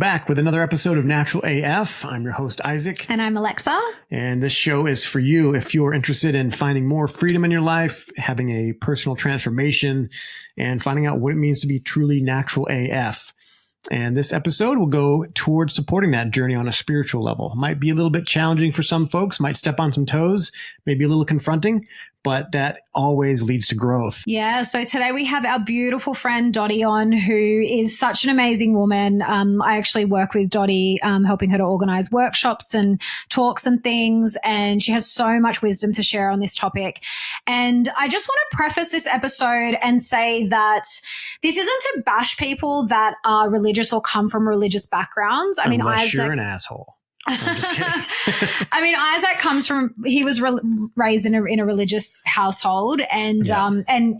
Back with another episode of Natural AF. I'm your host, Isaac. And I'm Alexa. And this show is for you if you're interested in finding more freedom in your life, having a personal transformation, and finding out what it means to be truly natural AF. And this episode will go towards supporting that journey on a spiritual level. Might be a little bit challenging for some folks, might step on some toes, maybe a little confronting, but that always leads to growth. Yeah, so today we have our beautiful friend Dotti on, who is such an amazing woman. I actually work with Dotti, helping her to organize workshops and talks and things, and she has so much wisdom to share on this topic. And I just want to preface this episode and say that this isn't to bash people that are religious or come from religious backgrounds. Unless you're an asshole. I'm just kidding. Isaac he was raised in a religious household, and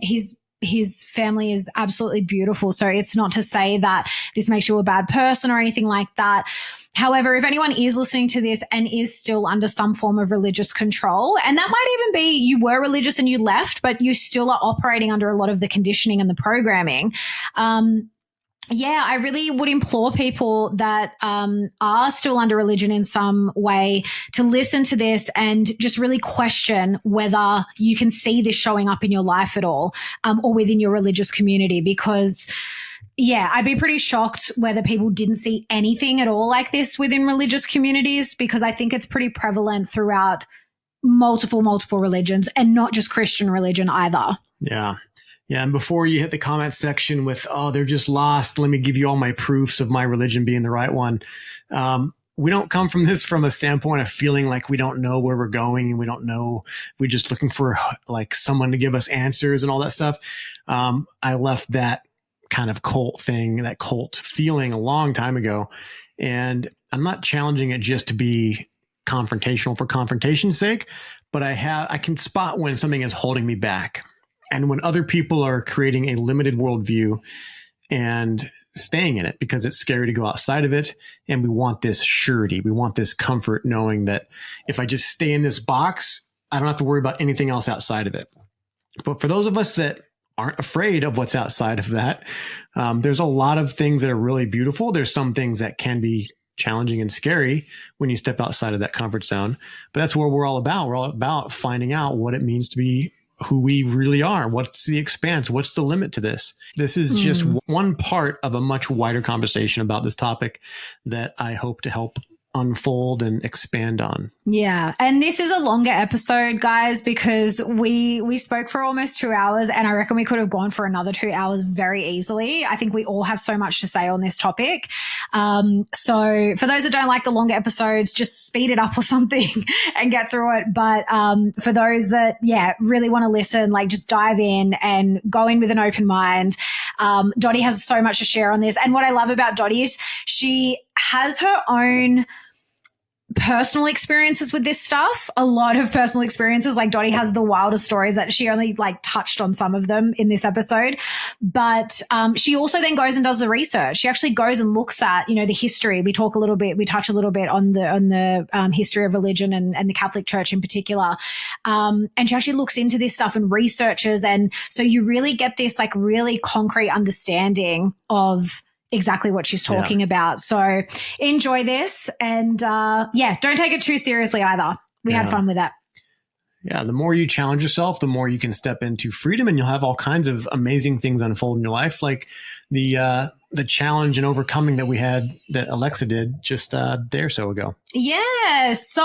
his family is absolutely beautiful. So it's not to say that this makes you a bad person or anything like that. However, if anyone is listening to this and is still under some form of religious control, and that might even be you were religious and you left, but you still are operating under a lot of the conditioning and the programming, I really would implore people that are still under religion in some way to listen to this and just really question whether you can see this showing up in your life at all, or within your religious community, because I'd be pretty shocked whether people didn't see anything at all like this within religious communities, because I think it's pretty prevalent throughout multiple religions, and not just Christian religion either. Yeah. Yeah, and before you hit the comment section with, oh, they're just lost, let me give you all my proofs of my religion being the right one. We don't come from this from a standpoint of feeling like we don't know where we're going and we don't know. We're just looking for like someone to give us answers and all that stuff. I left that kind of cult thing, that cult feeling a long time ago. And I'm not challenging it just to be confrontational for confrontation's sake, but I can spot when something is holding me back. And when other people are creating a limited worldview and staying in it because it's scary to go outside of it, and we want this surety, we want this comfort knowing that if I just stay in this box, I don't have to worry about anything else outside of it. But for those of us that aren't afraid of what's outside of that, there's a lot of things that are really beautiful. There's some things that can be challenging and scary when you step outside of that comfort zone. But that's what we're all about. We're all about finding out what it means to be who we really are. What's the expanse? What's the limit to this? This is just one part of a much wider conversation about this topic that I hope to help unfold and expand on. Yeah. And this is a longer episode, guys, because we spoke for almost 2 hours, and I reckon we could have gone for another 2 hours very easily. I think we all have so much to say on this topic. So for those that don't like the longer episodes, just speed it up or something and get through it. But for those that, really want to listen, like just dive in and go in with an open mind. Dotti has so much to share on this. And what I love about Dotti is she has her own personal experiences with this stuff, a lot of personal experiences. Like Dotti has the wildest stories that she only touched on some of them in this episode. But she also then goes and does the research. She actually goes and looks at, the history. We touch a little bit on the history of religion and the Catholic Church in particular. And she actually looks into this stuff and researches. And so you really get this really concrete understanding of exactly what she's talking about. So enjoy this, and don't take it too seriously either. We had fun with that. Yeah, the more you challenge yourself, the more you can step into freedom, and you'll have all kinds of amazing things unfold in your life, like the challenge and overcoming that Alexa did just a day or so ago. Yeah. So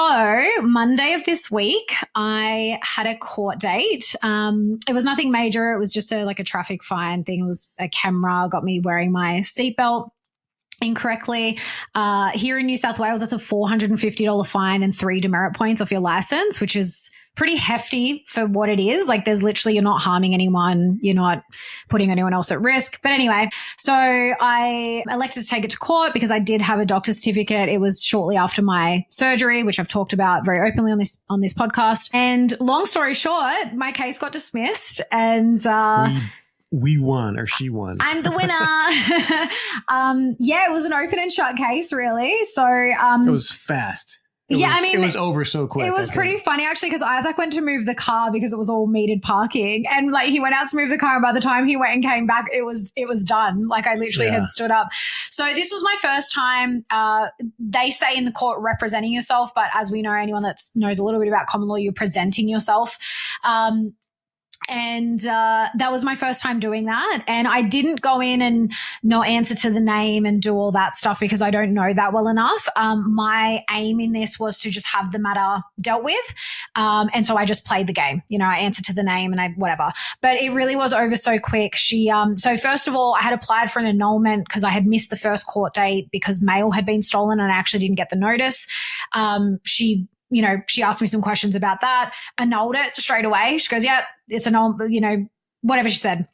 Monday of this week, I had a court date. It was nothing major. It was just a traffic fine thing. It was a camera, got me wearing my seatbelt incorrectly. Here in New South Wales, that's a $450 fine and 3 demerit points off your license, which is pretty hefty for what it is. There's literally, you're not harming anyone. You're not putting anyone else at risk. But anyway, so I elected to take it to court because I did have a doctor's certificate. It was shortly after my surgery, which I've talked about very openly on this podcast. And long story short, my case got dismissed, and we won, or she won. I'm the winner. It was an open and shut case, really. So it was fast. It was over so quick. It was pretty funny actually, because Isaac went to move the car because it was all metered parking, and like he went out to move the car, and by the time he went and came back, it was done. Like I literally had stood up. So this was my first time. They say in the court representing yourself, but as we know, anyone that knows a little bit about common law, you're presenting yourself. And that was my first time doing that. And I didn't go in and not answer to the name and do all that stuff because I don't know that well enough. My aim in this was to just have the matter dealt with. And so I just played the game. You know, I answered to the name and whatever. But it really was over so quick. So first of all, I had applied for an annulment because I had missed the first court date because mail had been stolen and I actually didn't get the notice. She asked me some questions about that, annulled it straight away. She goes, yep, it's annulled, whatever she said.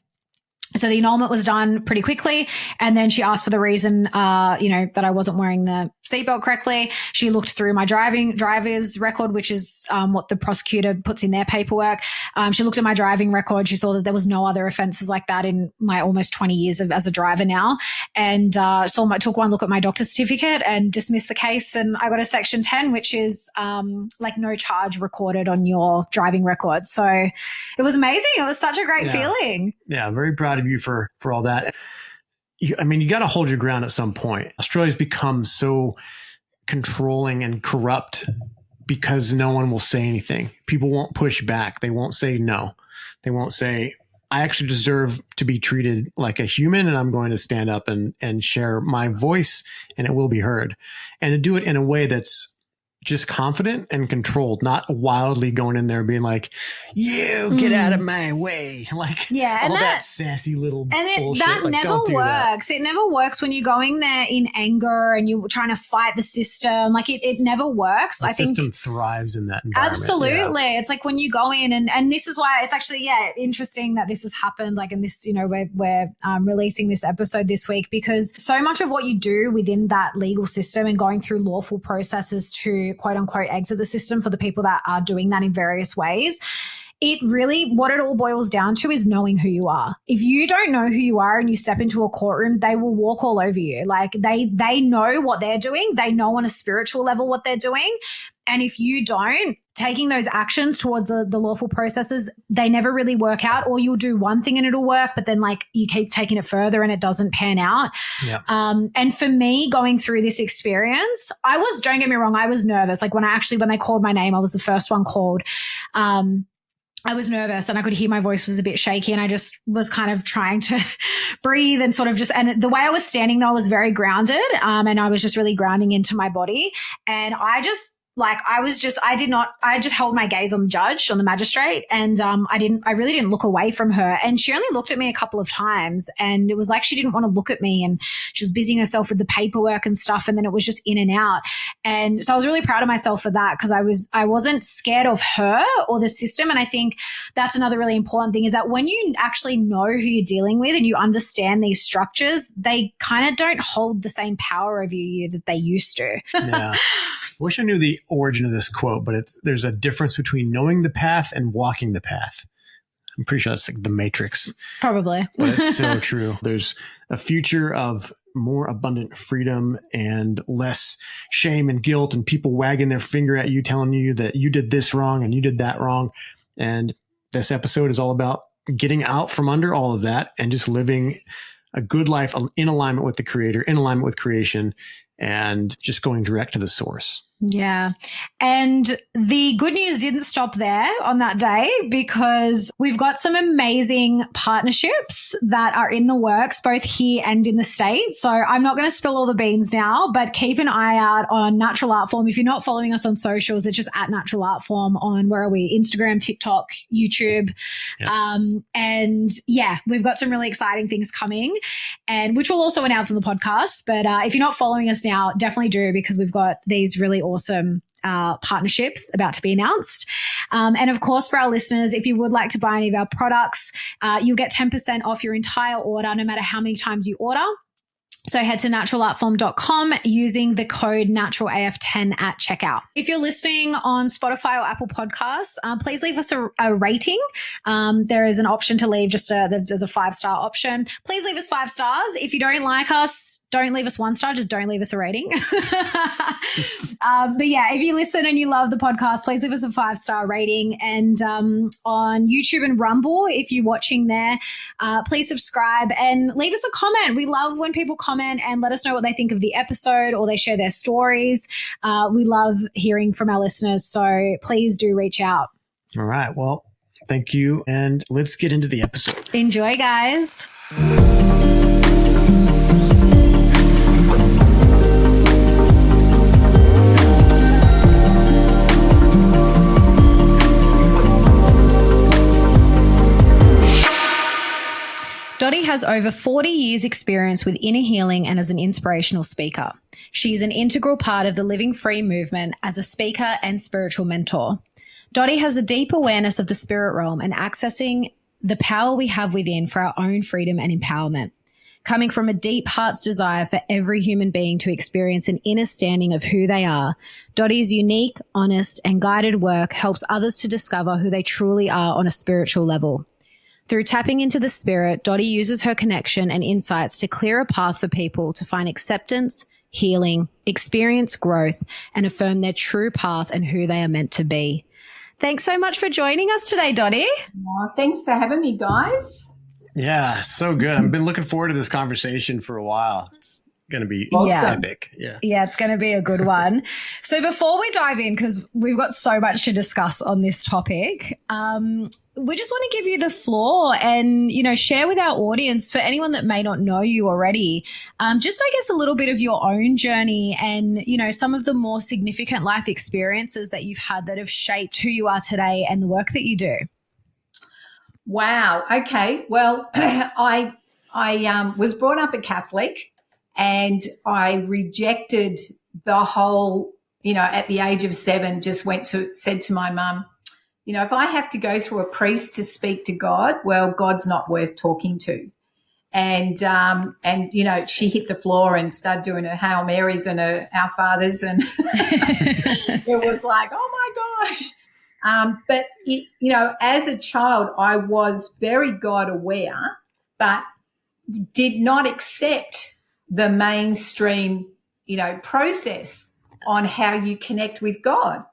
So the annulment was done pretty quickly. And then she asked for the reason, that I wasn't wearing the seatbelt correctly. She looked through my driver's record, which is what the prosecutor puts in their paperwork. She looked at my driving record. She saw that there was no other offenses like that in my almost 20 years as a driver now. And took one look at my doctor's certificate and dismissed the case. And I got a section 10, which is like no charge recorded on your driving record. So it was amazing. It was such a great feeling. Yeah, very proud of you for all that. You got to hold your ground at some point. Australia's become so controlling and corrupt because no one will say anything. People won't push back. They won't say no. They won't say, I actually deserve to be treated like a human and I'm going to stand up and share my voice and it will be heard. And to do it in a way that's just confident and controlled, not wildly going in there being like, you get out of my way. Like, and that sassy little bullshit. That like, never works. It never works when you're going there in anger and you're trying to fight the system. Like it never works. The system thrives in that environment. Absolutely. Yeah. It's like when you go in and this is why it's actually, interesting that this has happened. Like in this, we're releasing this episode this week because so much of what you do within that legal system and going through lawful processes to quote unquote exit the system for the people that are doing that in various ways. What it all boils down to is knowing who you are. If you don't know who you are and you step into a courtroom, they will walk all over you. Like they know what they're doing. They know on a spiritual level what they're doing. And if you don't, taking those actions towards the lawful processes, they never really work out, or you'll do one thing and it'll work, but then like you keep taking it further and it doesn't pan out. Yeah. And for me going through this experience, don't get me wrong, I was nervous. Like when they called my name, I was the first one called. I was nervous and I could hear my voice was a bit shaky and I just was kind of trying to breathe and sort of and the way I was standing though, I was very grounded. And I was just really grounding into my body. And I just held my gaze on the judge, on the magistrate. And I really didn't look away from her. And she only looked at me a couple of times and it was like she didn't want to look at me and she was busying herself with the paperwork and stuff. And then it was just in and out. And so I was really proud of myself for that because I wasn't scared of her or the system. And I think that's another really important thing is that when you actually know who you're dealing with and you understand these structures, they kind of don't hold the same power over you that they used to. Yeah. I wish I knew the origin of this quote, but there's a difference between knowing the path and walking the path. I'm pretty sure that's like the Matrix. Probably. But it's so true. There's a future of more abundant freedom and less shame and guilt and people wagging their finger at you, telling you that you did this wrong and you did that wrong. And this episode is all about getting out from under all of that and just living a good life in alignment with the Creator, in alignment with creation, and just going direct to the source. Yeah. And the good news didn't stop there on that day because we've got some amazing partnerships that are in the works, both here and in the States. So I'm not going to spill all the beans now, but keep an eye out on Natural Art Form. If you're not following us on socials, it's just at Natural Art Form on, where are we? Instagram, TikTok, YouTube. Yeah. And yeah, we've got some really exciting things coming and which we'll also announce on the podcast. But if you're not following us now, definitely do because we've got these really awesome partnerships about to be announced. And of course, for our listeners, if you would like to buy any of our products, you'll get 10% off your entire order, no matter how many times you order. So head to naturalartform.com using the code naturalaf10 at checkout. If you're listening on Spotify or Apple Podcasts, please leave us a rating. There is an option to leave there's a 5-star option. Please leave us 5 stars. If you don't like us, don't leave us 1 star, just don't leave us a rating. But yeah, if you listen and you love the podcast, please leave us a 5-star rating. And on YouTube and Rumble, if you're watching there, please subscribe and leave us a comment. We love when people comment and let us know what they think of the episode or they share their stories. We love hearing from our listeners, so please do reach out. All right. Well, thank you. And let's get into the episode. Enjoy, guys. Dotti has over 40 years experience with inner healing and as an inspirational speaker. She is an integral part of the Living Free movement as a speaker and spiritual mentor. Dotti has a deep awareness of the spirit realm and accessing the power we have within for our own freedom and empowerment. Coming from a deep heart's desire for every human being to experience an inner standing of who they are, Dotti's unique, honest, and guided work helps others to discover who they truly are on a spiritual level. Through tapping into the spirit, Dotti uses her connection and insights to clear a path for people to find acceptance, healing, experience growth, and affirm their true path and who they are meant to be. Thanks so much for joining us today, Dotti. Thanks for having me, guys. Yeah, so good. I've been looking forward to this conversation for a while. It's going to be epic. Yeah, it's going to be a good one. So before we dive in, because we've got so much to discuss on this topic, we just want to give you the floor and, share with our audience, for anyone that may not know you already, just, I guess, a little bit of your own journey and, some of the more significant life experiences that you've had that have shaped who you are today and the work that you do. Wow. Okay. Well, I was brought up a Catholic and I rejected the whole, at the age of 7, just said to my mum, if I have to go through a priest to speak to God, well, God's not worth talking to. And she hit the floor and started doing her Hail Marys and her Our Fathers. And it was like, oh my gosh. But as a child, I was very God aware, but did not accept the mainstream, process on how you connect with God.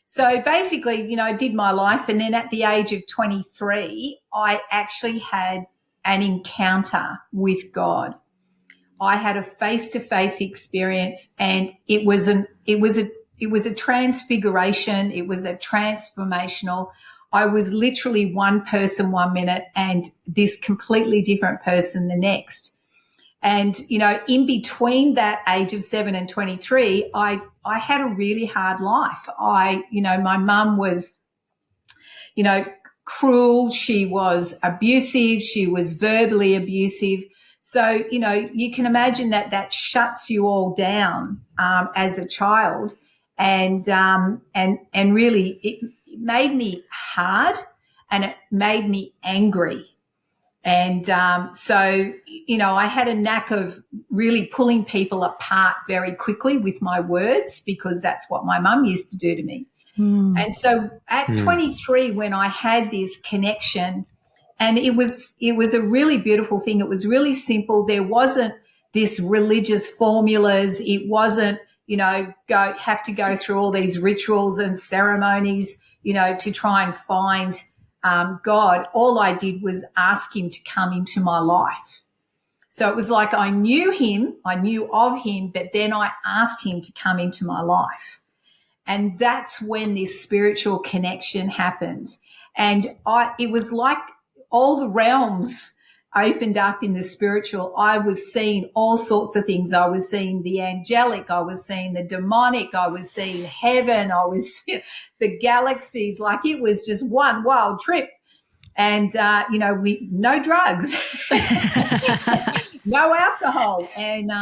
So basically, I did my life. And then at the age of 23, I actually had an encounter with God. I had a face-to-face experience, and it was a transfiguration. It was a transformational. I was literally one person 1 minute and this completely different person the next. And, in between that age of 7 and 23, I had a really hard life. My mum was, cruel. She was abusive. She was verbally abusive. So, you can imagine that shuts you all down, as a child. And really it made me hard and it made me angry. And so, I had a knack of really pulling people apart very quickly with my words, because that's what my mum used to do to me. And so at 23, when I had this connection, and it was a really beautiful thing. It was really simple. There wasn't this religious formulas. It wasn't, have to go through all these rituals and ceremonies, to try and find God. All I did was ask him to come into my life. So it was like I knew him, I knew of him, but then I asked him to come into my life. And that's when this spiritual connection happened. And it was like all the realms opened up in the spiritual. I was seeing all sorts of things. I was seeing the angelic. I was seeing the demonic. I was seeing heaven. I was seeing the galaxies. Like, it was just one wild trip. And, with no drugs, no alcohol. And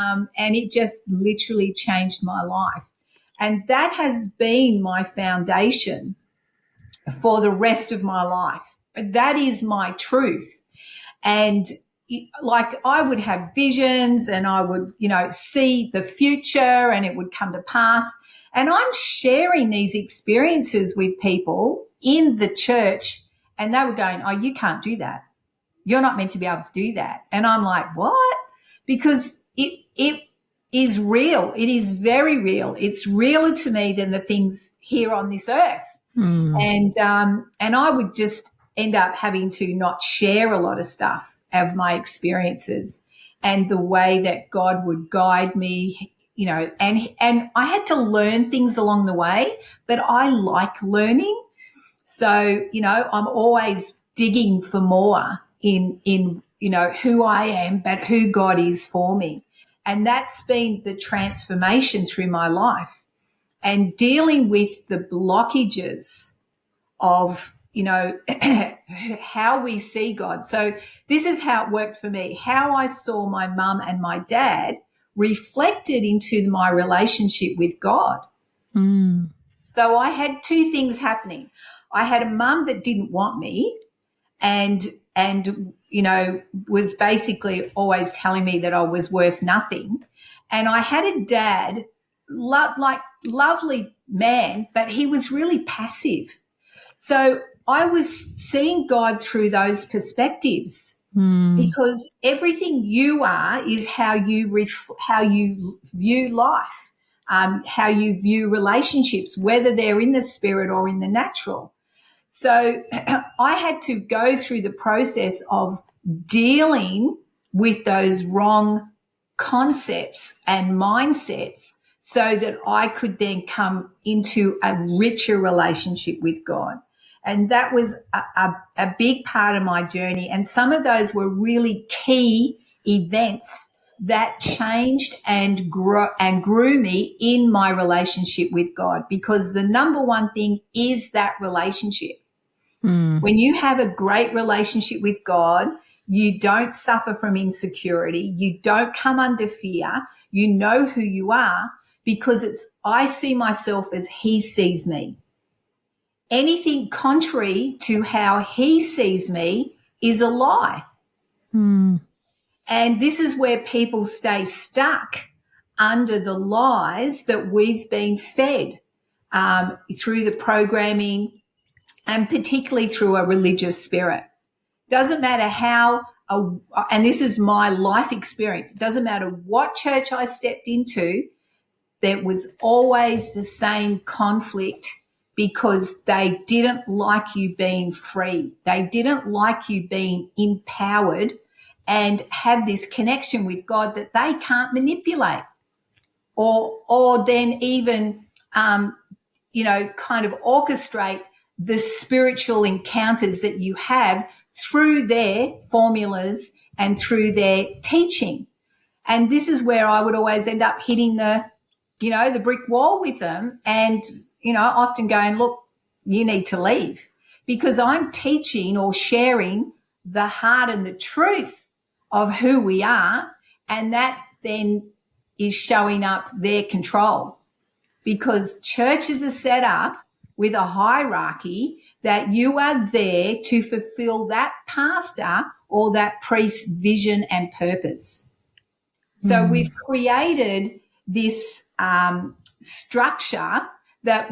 it just literally changed my life. And that has been my foundation for the rest of my life. That is my truth. And like I would have visions and I would, see the future and it would come to pass. And I'm sharing these experiences with people in the church and they were going, oh, you can't do that. You're not meant to be able to do that. And I'm like, what? Because it is real. It is very real. It's realer to me than the things here on this earth. And I would just end up having to not share a lot of stuff of my experiences and the way that God would guide me, and I had to learn things along the way, but I like learning. So, I'm always digging for more in who I am, but who God is for me. And that's been the transformation through my life and dealing with the blockages of, how we see God. So this is how it worked for me, how I saw my mum and my dad reflected into my relationship with God. So I had two things happening. I had a mum that didn't want me and was basically always telling me that I was worth nothing. And I had a dad, lovely man, but he was really passive. So I was seeing God through those perspectives because everything you are is how you view life, how you view relationships, whether they're in the spirit or in the natural. So I had to go through the process of dealing with those wrong concepts and mindsets so that I could then come into a richer relationship with God. And that was a big part of my journey. And some of those were really key events that changed and grew me in my relationship with God, because the number one thing is that relationship. When you have a great relationship with God, you don't suffer from insecurity. You don't come under fear. You know who you are, because I see myself as he sees me. Anything contrary to how he sees me is a lie. And this is where people stay stuck under the lies that we've been fed through the programming and particularly through a religious spirit. Doesn't matter how, and this is my life experience, it doesn't matter what church I stepped into, there was always the same conflict because they didn't like you being free. They didn't like you being empowered and have this connection with God that they can't manipulate or then even, kind of orchestrate the spiritual encounters that you have through their formulas and through their teaching. And this is where I would always end up hitting the brick wall with them and, often going, look, you need to leave, because I'm teaching or sharing the heart and the truth of who we are. And that then is showing up their control, because churches are set up with a hierarchy that you are there to fulfill that pastor or that priest's vision and purpose. So we've created this structure that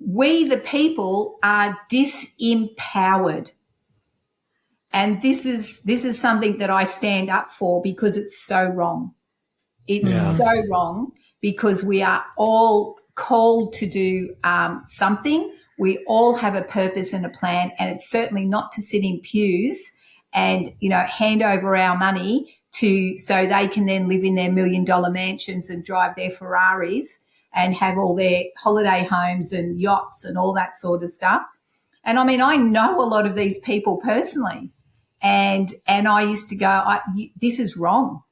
we, the people, are disempowered. And this is something that I stand up for, because it's so wrong. It's so wrong, because we are all called to do something. We all have a purpose and a plan, and it's certainly not to sit in pews and, hand over our money so they can then live in their $1 million mansions and drive their Ferraris and have all their holiday homes and yachts and all that sort of stuff. And I mean, I know a lot of these people personally, and I used to go, this is wrong.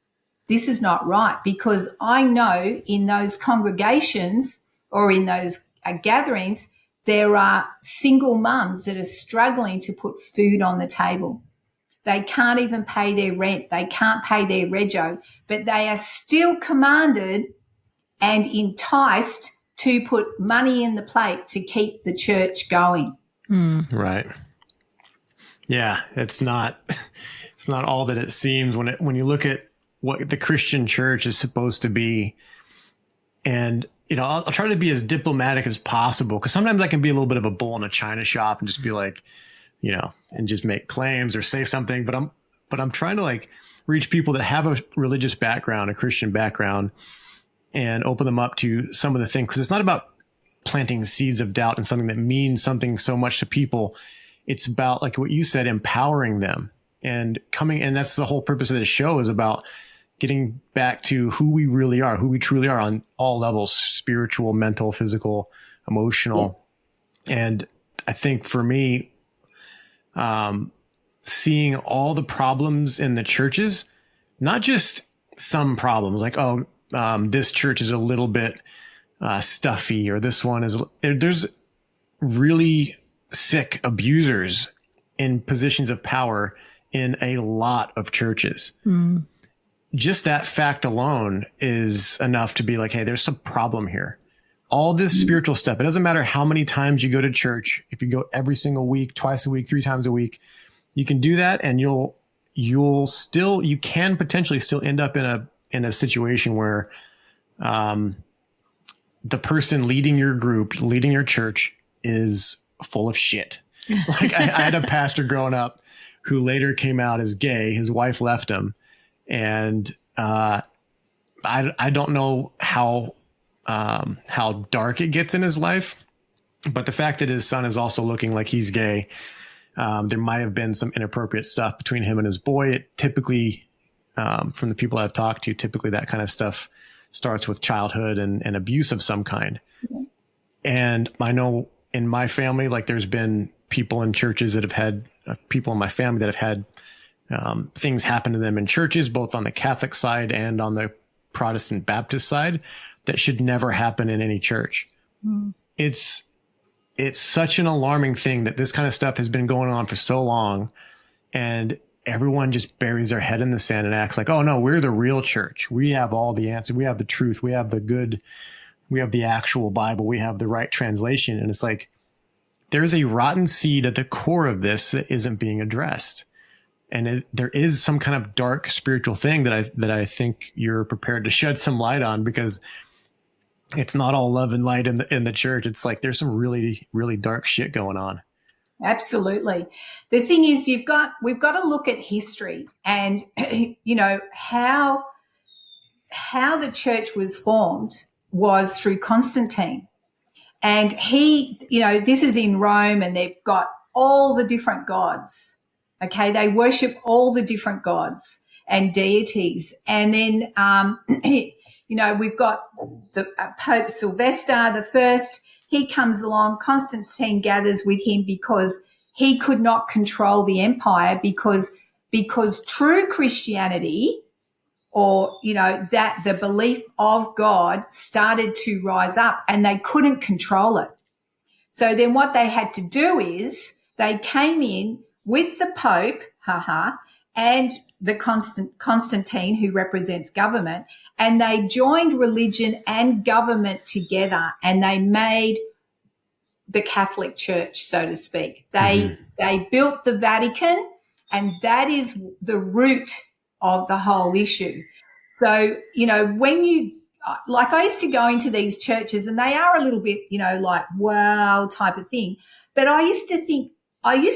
This is not right, because I know in those congregations or in those gatherings, there are single mums that are struggling to put food on the table. They can't even pay their rent. They can't pay their rego, but they are still commanded and enticed to put money in the plate to keep the church going. Right. Yeah, it's not it's not all that it seems when you look at what the Christian church is supposed to be. And, I'll try to be as diplomatic as possible, because sometimes I can be a little bit of a bull in a china shop and just be like, and just make claims or say something. But I'm trying to like reach people that have a religious background, a Christian background, and open them up to some of the things. Because it's not about planting seeds of doubt in something that means something so much to people. It's about, like what you said, empowering them and that's the whole purpose of this show, is about getting back to who we really are, who we truly are on all levels: spiritual, mental, physical, emotional. Yeah. And I think for me, seeing all the problems in the churches, not just some problems like, this church is a little bit stuffy, or this one is, there's really sick abusers in positions of power in a lot of churches. Mm. Just that fact alone is enough to be like, hey, there's some problem here. All this spiritual stuff, it doesn't matter how many times you go to church. If you go every single week, twice a week, 3 times a week, you can do that, and you can potentially still end up in a situation where the person leading your group, leading your church, is full of shit. Like I had a pastor growing up who later came out as gay. His wife left him. And I don't know how dark it gets in his life, but the fact that his son is also looking like he's gay, there might have been some inappropriate stuff between him and his boy. It typically, from the people I've talked to, typically that kind of stuff starts with childhood and abuse of some kind. Mm-hmm. And I know in my family, like there's been people in churches that have had people in my family that have had things happen to them in churches, both on the Catholic side and on the Protestant Baptist side, that should never happen in any church. Mm. It's such an alarming thing that this kind of stuff has been going on for so long, and everyone just buries their head in the sand and acts like, oh no, we're the real church. We have all the answers. We have the truth. We have the good. We have the actual Bible. We have the right translation. And it's like, there's a rotten seed at the core of this that isn't being addressed. And there is some kind of dark spiritual thing that I think you're prepared to shed some light on, because it's not all love and light in the church. It's like there's some really, really dark shit going on. Absolutely. The thing is, we've got to look at history and, how the church was formed was through Constantine. And he, this is in Rome, and they've got all the different gods. Okay, they worship all the different gods and deities. And then, we've got the Pope Sylvester I. He comes along. Constantine gathers with him because he could not control the empire, because true Christianity, or, that the belief of God started to rise up, and they couldn't control it. So then what they had to do is they came in with the Pope, and the Constantine, who represents government, and they joined religion and government together, and they made the Catholic Church, so to speak. They built the Vatican, and that is the root of the whole issue. So, when you, like, I used to go into these churches, and they are a little bit, like, wow type of thing. But I used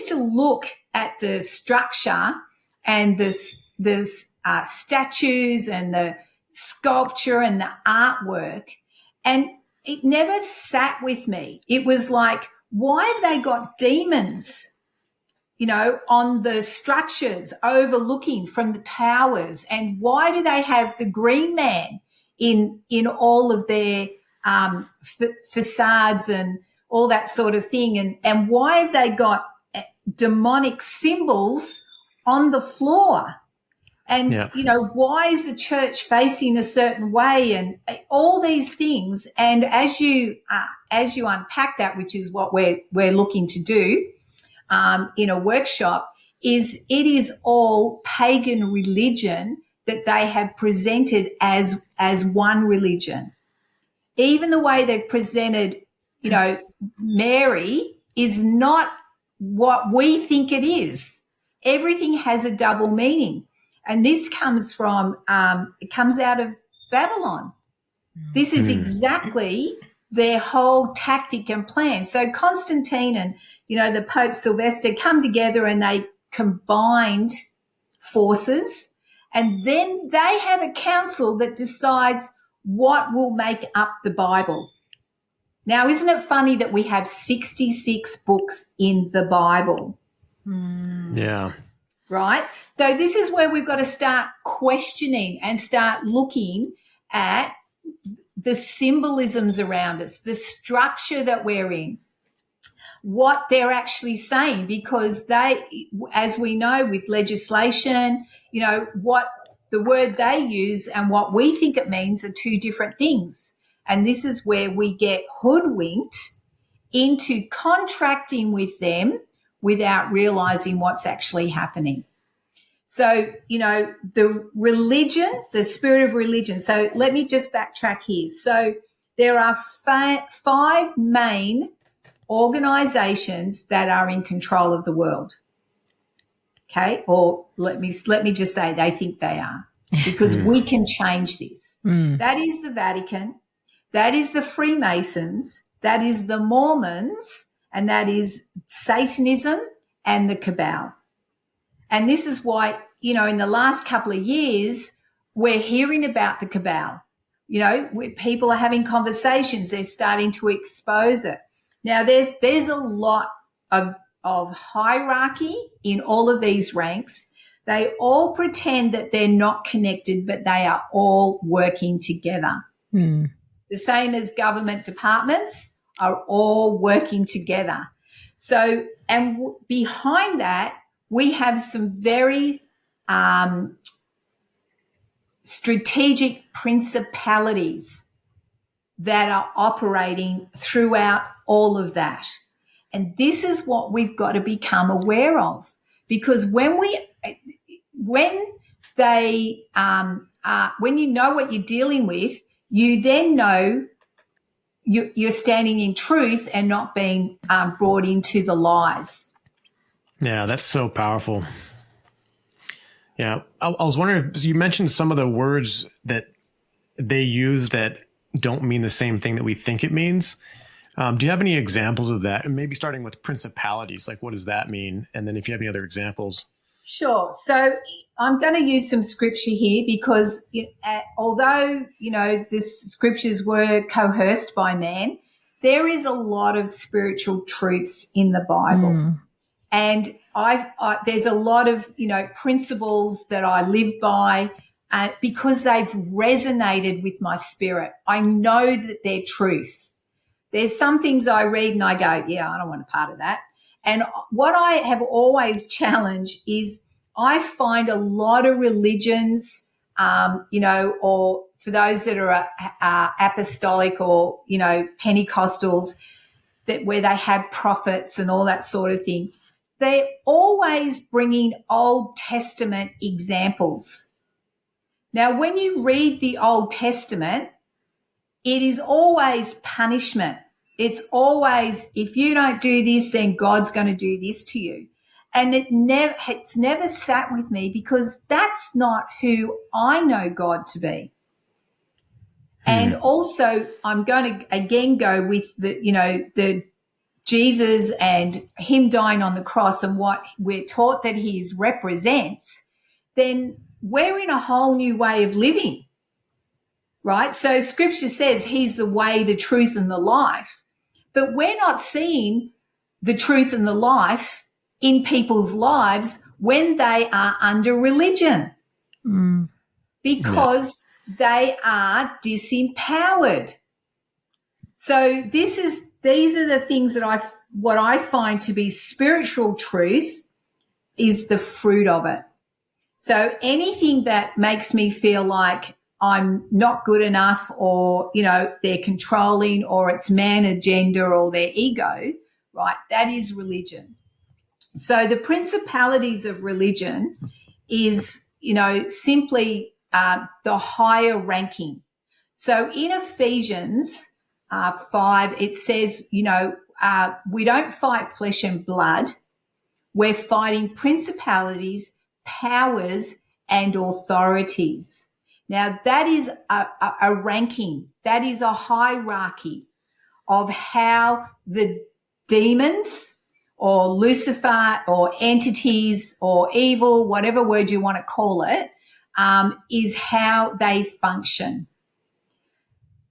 to look at the structure and the statues and the sculpture and the artwork, and it never sat with me. It was like, why have they got demons, on the structures overlooking from the towers? And why do they have the green man in all of their facades and all that sort of thing? And why have they got demonic symbols on the floor? And, why is the church facing a certain way, and all these things? And as you unpack that, which is what we're looking to do in a workshop, it is all pagan religion that they have presented as one religion. Even the way they've presented, Mary is not what we think it is. everything has a double meaning. And this comes from, it comes out of Babylon. This is exactly their whole tactic and plan. So Constantine and, the Pope Sylvester come together and they combined forces, and then they have a council that decides what will make up the Bible. Now, isn't it funny that we have 66 books in the Bible? Yeah. Right? So this is where we've got to start questioning and start looking at the symbolisms around us, the structure that we're in, what they're actually saying, because they, as we know with legislation, what the word they use and what we think it means are two different things. And this is where we get hoodwinked into contracting with them without realizing what's actually happening. So, the religion, the spirit of religion. So let me just backtrack here. So there are five main organizations that are in control of the world. Okay. Or let me just say they think they are, because we can change this. That is the Vatican. That is the Freemasons. That is the Mormons. And that is Satanism and the Cabal. And this is why, in the last couple of years, we're hearing about the Cabal. People are having conversations. They're starting to expose it. Now, there's a lot of hierarchy in all of these ranks. They all pretend that they're not connected, but they are all working together. The same as government departments are all working together. So, and behind that, we have some very strategic principalities that are operating throughout all of that. And this is what we've got to become aware of, because when you know what you're dealing with, you then know you're standing in truth and not being brought into the lies. Yeah, that's so powerful. Yeah, I was wondering, you mentioned some of the words that they use that don't mean the same thing that we think it means. Do you have any examples of that? And maybe starting with principalities, like what does that mean? And then if you have any other examples. Sure. So I'm going to use some scripture here because although, the scriptures were coerced by man, there is a lot of spiritual truths in the Bible. And there's a lot of, principles that I live by because they've resonated with my spirit. I know that they're truth. There's some things I read and I go, yeah, I don't want a part of that. And what I have always challenged is I find a lot of religions, or for those that are apostolic or, Pentecostals, where they have prophets and all that sort of thing, they're always bringing Old Testament examples. Now, when you read the Old Testament, it is always punishment. It's always, if you don't do this, then God's going to do this to you. And it's never sat with me because that's not who I know God to be. And also, I'm going to again go with the Jesus and him dying on the cross and what we're taught that he represents, then we're in a whole new way of living, right? So scripture says he's the way, the truth, and the life. But we're not seeing the truth and the life in people's lives when they are under religion because they are disempowered. So these are the things that what I find to be spiritual truth is the fruit of it. So anything that makes me feel like I'm not good enough or, they're controlling or it's man agenda or their ego, right? That is religion. So the principalities of religion is, simply the higher ranking. So in Ephesians 5, it says, we don't fight flesh and blood. we're fighting principalities, powers, and authorities. Now, that is a ranking. That is a hierarchy of how the demons or Lucifer or entities or evil, whatever word you want to call it, is how they function.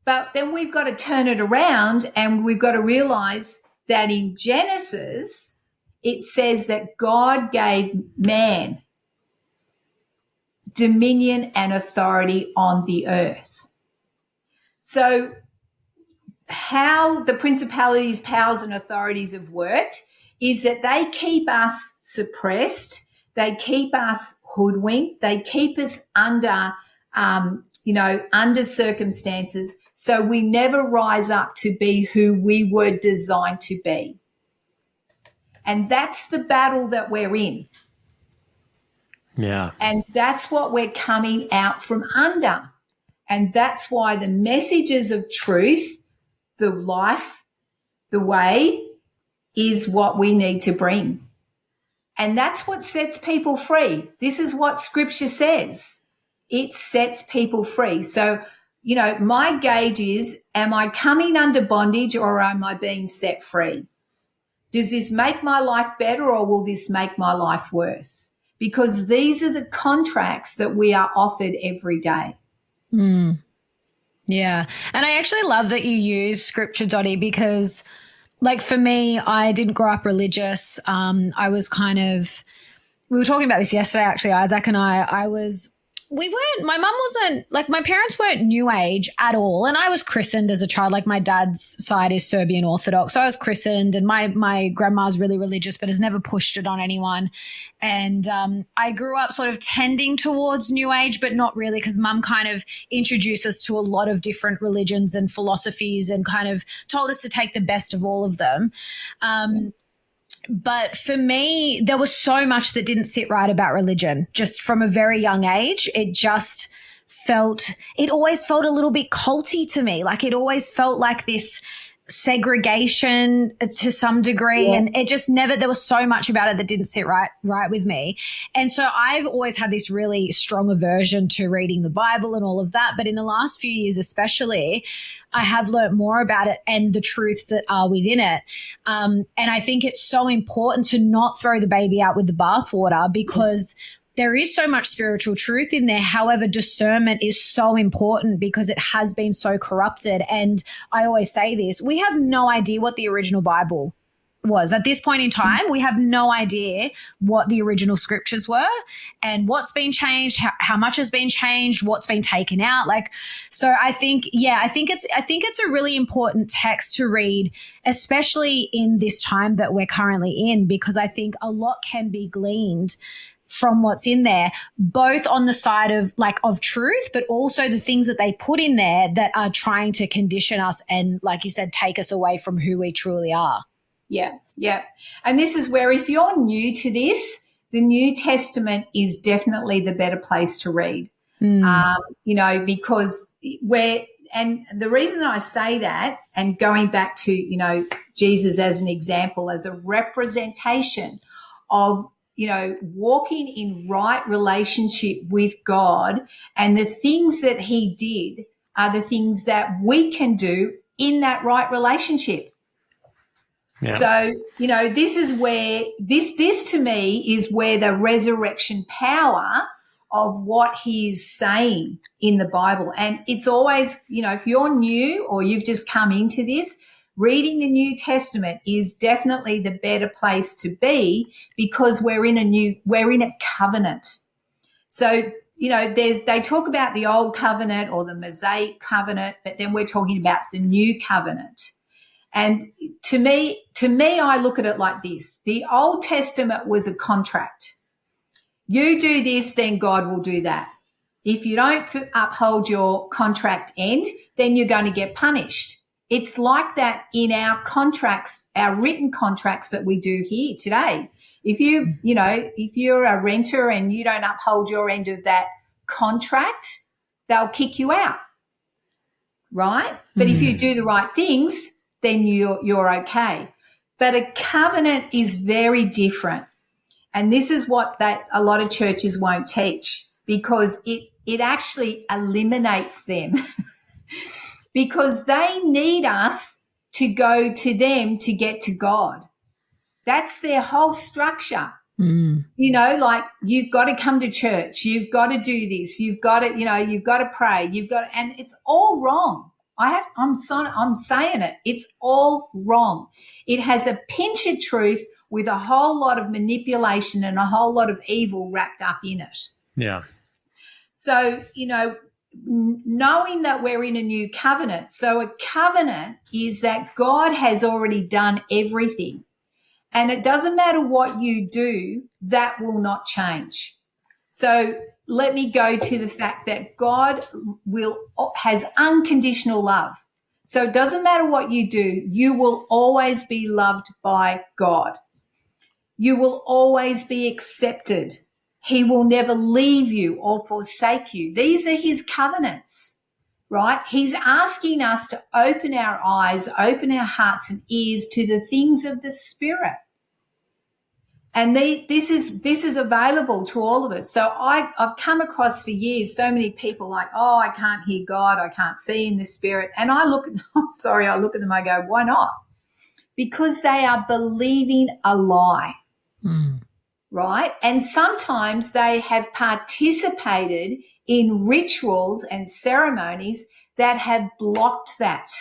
But then we've got to turn it around and we've got to realize that in Genesis, it says that God gave man dominion and authority on the earth. So how the principalities, powers, and authorities have worked is that they keep us suppressed, they keep us hoodwinked, they keep us under, under circumstances, so we never rise up to be who we were designed to be. And that's the battle that we're in. Yeah. And that's what we're coming out from under. And that's why the messages of truth, the life, the way, is what we need to bring. And that's what sets people free. This is what Scripture says. It sets people free. So, my gauge is, am I coming under bondage or am I being set free? Does this make my life better or will this make my life worse? Because these are the contracts that we are offered every day. Yeah. And I actually love that you use Scripture, Dotti, because like for me, I didn't grow up religious. I was we were talking about this yesterday, actually, Isaac and my mum wasn't, like my parents weren't New Age at all. And I was christened as a child, like my dad's side is Serbian Orthodox. So I was christened and my grandma's really religious, but has never pushed it on anyone. And I grew up sort of tending towards New Age, but not really, because mum kind of introduced us to a lot of different religions and philosophies and kind of told us to take the best of all of them. But for me, there was so much that didn't sit right about religion. Just from a very young age, it always felt a little bit culty to me. Like it always felt like this segregation to some degree. Yeah. And it just there was so much about it that didn't sit right with me. And so I've always had this really strong aversion to reading the Bible and all of that. But in the last few years, especially, I have learned more about it and the truths that are within it. And I think it's so important to not throw the baby out with the bathwater, because there is so much spiritual truth in there. However, discernment is so important because it has been so corrupted. And I always say this, we have no idea what the original Bible was. At this point in time, we have no idea what the original scriptures were and what's been changed, how much has been changed, what's been taken out. So I think it's a really important text to read, especially in this time that we're currently in, because I think a lot can be gleaned from what's in there, both on the side of truth, but also the things that they put in there that are trying to condition us and, like you said, take us away from who we truly are. Yeah. And this is where, if you're new to this, the New Testament is definitely the better place to read, because and the reason I say that, and going back to, Jesus as an example, as a representation of, walking in right relationship with God, and the things that he did are the things that we can do in that right relationship. Yeah. So, this is where this to me is where the resurrection power of what he is saying in the Bible. And it's always, if you're new or you've just come into this, reading the New Testament is definitely the better place to be, because we're in a covenant. So, they talk about the old covenant or the Mosaic covenant, but then we're talking about the new covenant. And to me, I look at it like this. The Old Testament was a contract. You do this, then God will do that. If you don't uphold your contract end, then you're going to get punished. It's like that in our contracts, our written contracts that we do here today. If you're a renter and you don't uphold your end of that contract, they'll kick you out, right? But if you do the right things, then you're okay. But a covenant is very different. And this is what that a lot of churches won't teach, because it actually eliminates them because they need us to go to them to get to God. That's their whole structure. You know, like, you've got to come to church, you've got to do this, you've got to, you know, you've got to pray, and it's all wrong. I'm saying it. It's all wrong. It has a pinch of truth with a whole lot of manipulation and a whole lot of evil wrapped up in it. Yeah. So, you know, knowing that we're in a new covenant. So a covenant is that God has already done everything. And it doesn't matter what you do, that will not change. So let me go to the fact that God has unconditional love. So it doesn't matter what you do, you will always be loved by God. You will always be accepted. He will never leave you or forsake you. These are his covenants, right? He's asking us to open our eyes, open our hearts and ears to the things of the Spirit. And this is available to all of us. So I've come across for years so many people like, oh, I can't hear God, I can't see in the Spirit. And I look at them, I go, why not? Because they are believing a lie, right? And sometimes they have participated in rituals and ceremonies that have blocked that.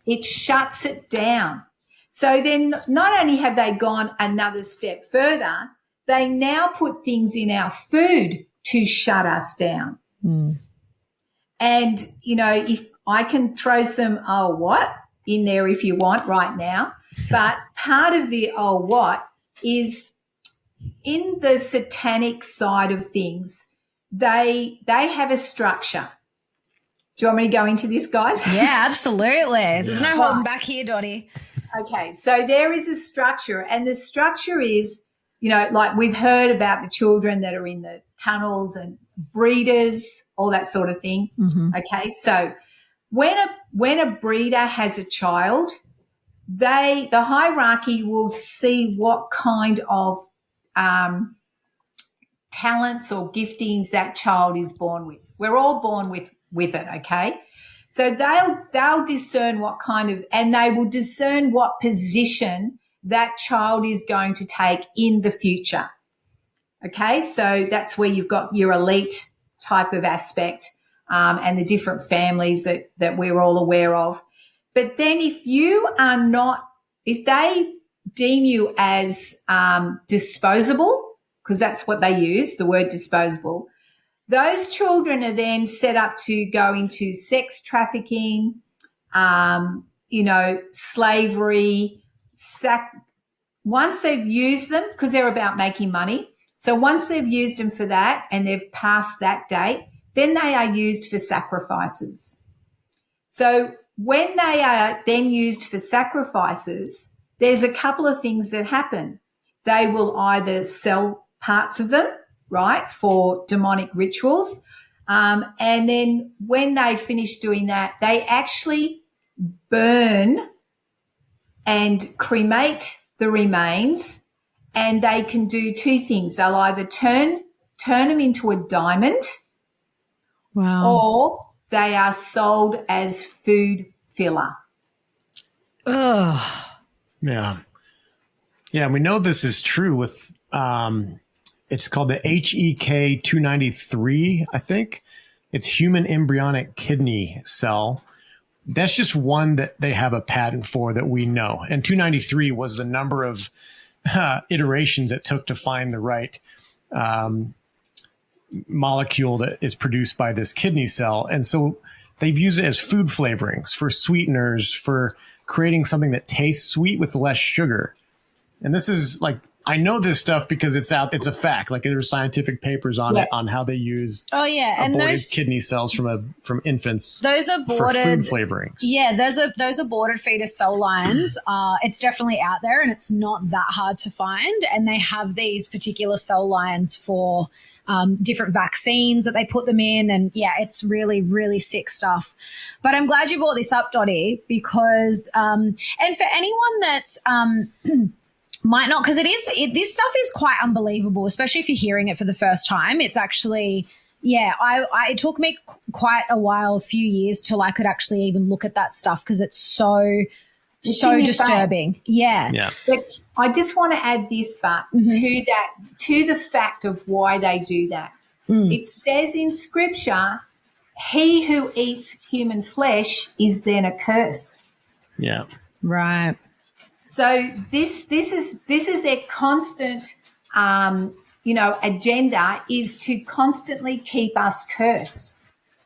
It shuts it down. So then not only have they gone another step further, they now put things in our food to shut us down. And, you know, if I can throw some "oh, what" in there if you want right now, but part of the "oh, what" is in the satanic side of things, they have a structure. Do you want me to go into this, guys? Yeah, absolutely. There's no holding back here, Dotti. Okay, so there is a structure, and the structure is, you know, like we've heard about the children that are in the tunnels and breeders, all that sort of thing. Okay, so when a breeder has a child, the hierarchy will see what kind of talents or giftings that child is born with. We're all born with it, okay? So they'll discern what kind of, and they will discern what position that child is going to take in the future. Okay, so that's where you've got your elite type of aspect, and the different families that we're all aware of. But then if they deem you as disposable, because that's what they use, the word disposable, those children are then set up to go into sex trafficking, you know, slavery, once they've used them, because they're about making money. So once they've used them for that and they've passed that date, then they are used for sacrifices. So when they are then used for sacrifices, there's a couple of things that happen. They will either sell parts of them, right, for demonic rituals. And then when they finish doing that, they actually burn and cremate the remains, and they can do two things. They'll either turn them into a diamond, or they are sold as food filler. Ugh. Yeah. Yeah, we know this is true with it's called the HEK 293, I think. It's human embryonic kidney cell. That's just one that they have a patent for that we know. And 293 was the number of iterations it took to find the right molecule that is produced by this kidney cell. And so they've used it as food flavorings, for sweeteners, for creating something that tastes sweet with less sugar. And this is like, I know this stuff because it's a fact. Like there's scientific papers on it, on how they use and aborted those kidney cells from infants. Those aborted for food flavorings. Yeah, those aborted fetus cell lines. It's definitely out there, and it's not that hard to find. And they have these particular cell lines for different vaccines that they put them in, and yeah, it's really, really sick stuff. But I'm glad you brought this up, Dotti, because and for anyone that might not, because this stuff is quite unbelievable, especially if you're hearing it for the first time. It's actually, yeah, it took me quite a while, a few years, till I could actually even look at that stuff, because it's so disturbing. Yeah. But I just want to add this, but to the fact of why they do that. It says in Scripture, he who eats human flesh is then accursed. Yeah. Right. So this is their constant, agenda, is to constantly keep us cursed,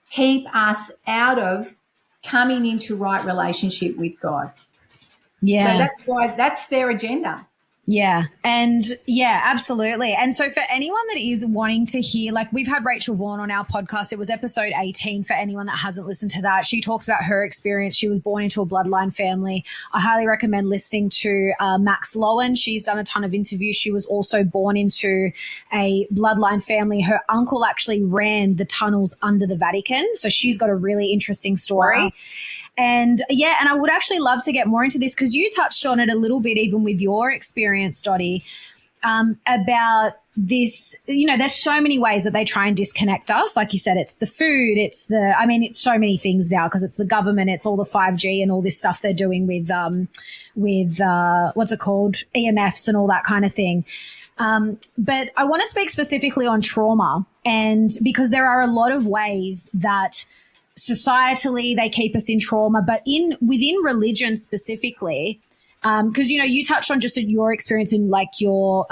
keep us out of coming into right relationship with God. Yeah. So that's their agenda. Yeah. And yeah, absolutely. And so for anyone that is wanting to hear, like, we've had Rachel Vaughan on our podcast. It was episode 18 for anyone that hasn't listened to that. She talks about her experience. She was born into a bloodline family. I highly recommend listening to Max Lowen. She's done a ton of interviews. She was also born into a bloodline family. Her uncle actually ran the tunnels under the Vatican. So she's got a really interesting story. Wow. And yeah, and I would actually love to get more into this, because you touched on it a little bit even with your experience, Dotti, about this, there's so many ways that they try and disconnect us. Like you said, it's the food, it's so many things now, because it's the government, it's all the 5G and all this stuff they're doing with what's it called, EMFs and all that kind of thing. But I want to speak specifically on trauma, and because there are a lot of ways that societally they keep us in trauma, but within religion specifically, because you touched on just your experience in like your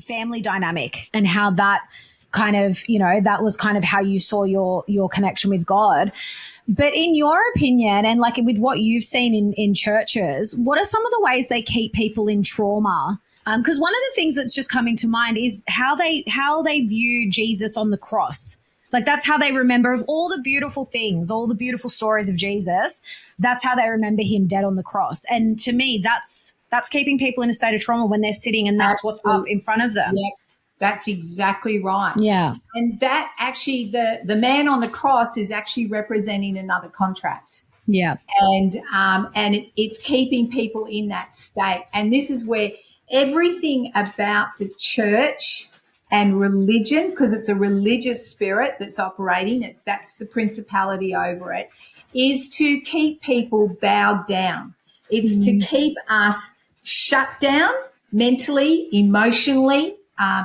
family dynamic and how that kind of that was kind of how you saw your connection with God. But in your opinion, and like with what you've seen in churches, what are some of the ways they keep people in trauma? Because one of the things that's just coming to mind is how they view Jesus on the cross. Like, that's how they remember, of all the beautiful things, all the beautiful stories of Jesus, that's how they remember him dead on the cross. And to me, that's keeping people in a state of trauma when they're sitting and that's what's up in front of them. Yeah, that's exactly right. Yeah. And that actually, the man on the cross is actually representing another contract. Yeah. And it's keeping people in that state. And this is where everything about the church and religion, because it's a religious spirit that's operating, that's the principality over it, is to keep people bowed down. It's to keep us shut down mentally, emotionally,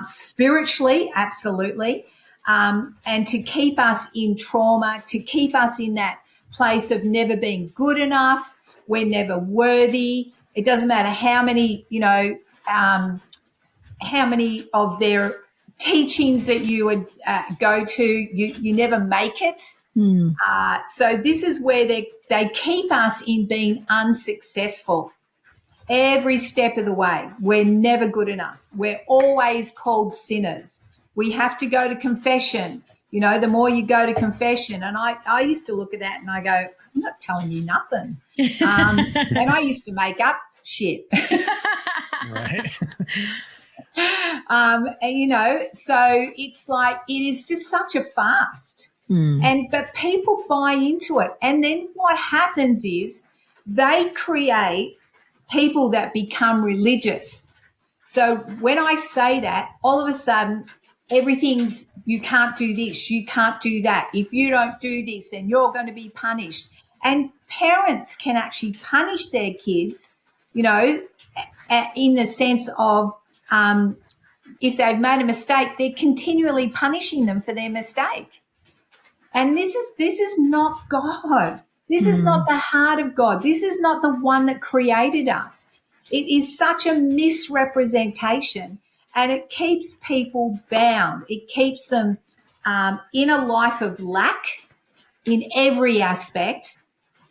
spiritually, absolutely, and to keep us in trauma, to keep us in that place of never being good enough. We're never worthy. It doesn't matter how many of their teachings that you would go to, you never make it. So this is where they keep us in being unsuccessful every step of the way. We're never good enough. We're always called sinners. We have to go to confession. The more you go to confession, and I used to look at that and I go, I'm not telling you nothing. And I used to make up shit. Right. So it's like, it is just such a fast. But people buy into it. And then what happens is they create people that become religious. So when I say that, all of a sudden, everything's, you can't do this, you can't do that. If you don't do this, then you're going to be punished. And parents can actually punish their kids, in the sense of, if they've made a mistake, they're continually punishing them for their mistake. And this is not God. This is not the heart of God. This is not the one that created us. It is such a misrepresentation, and it keeps people bound. It keeps them in a life of lack in every aspect,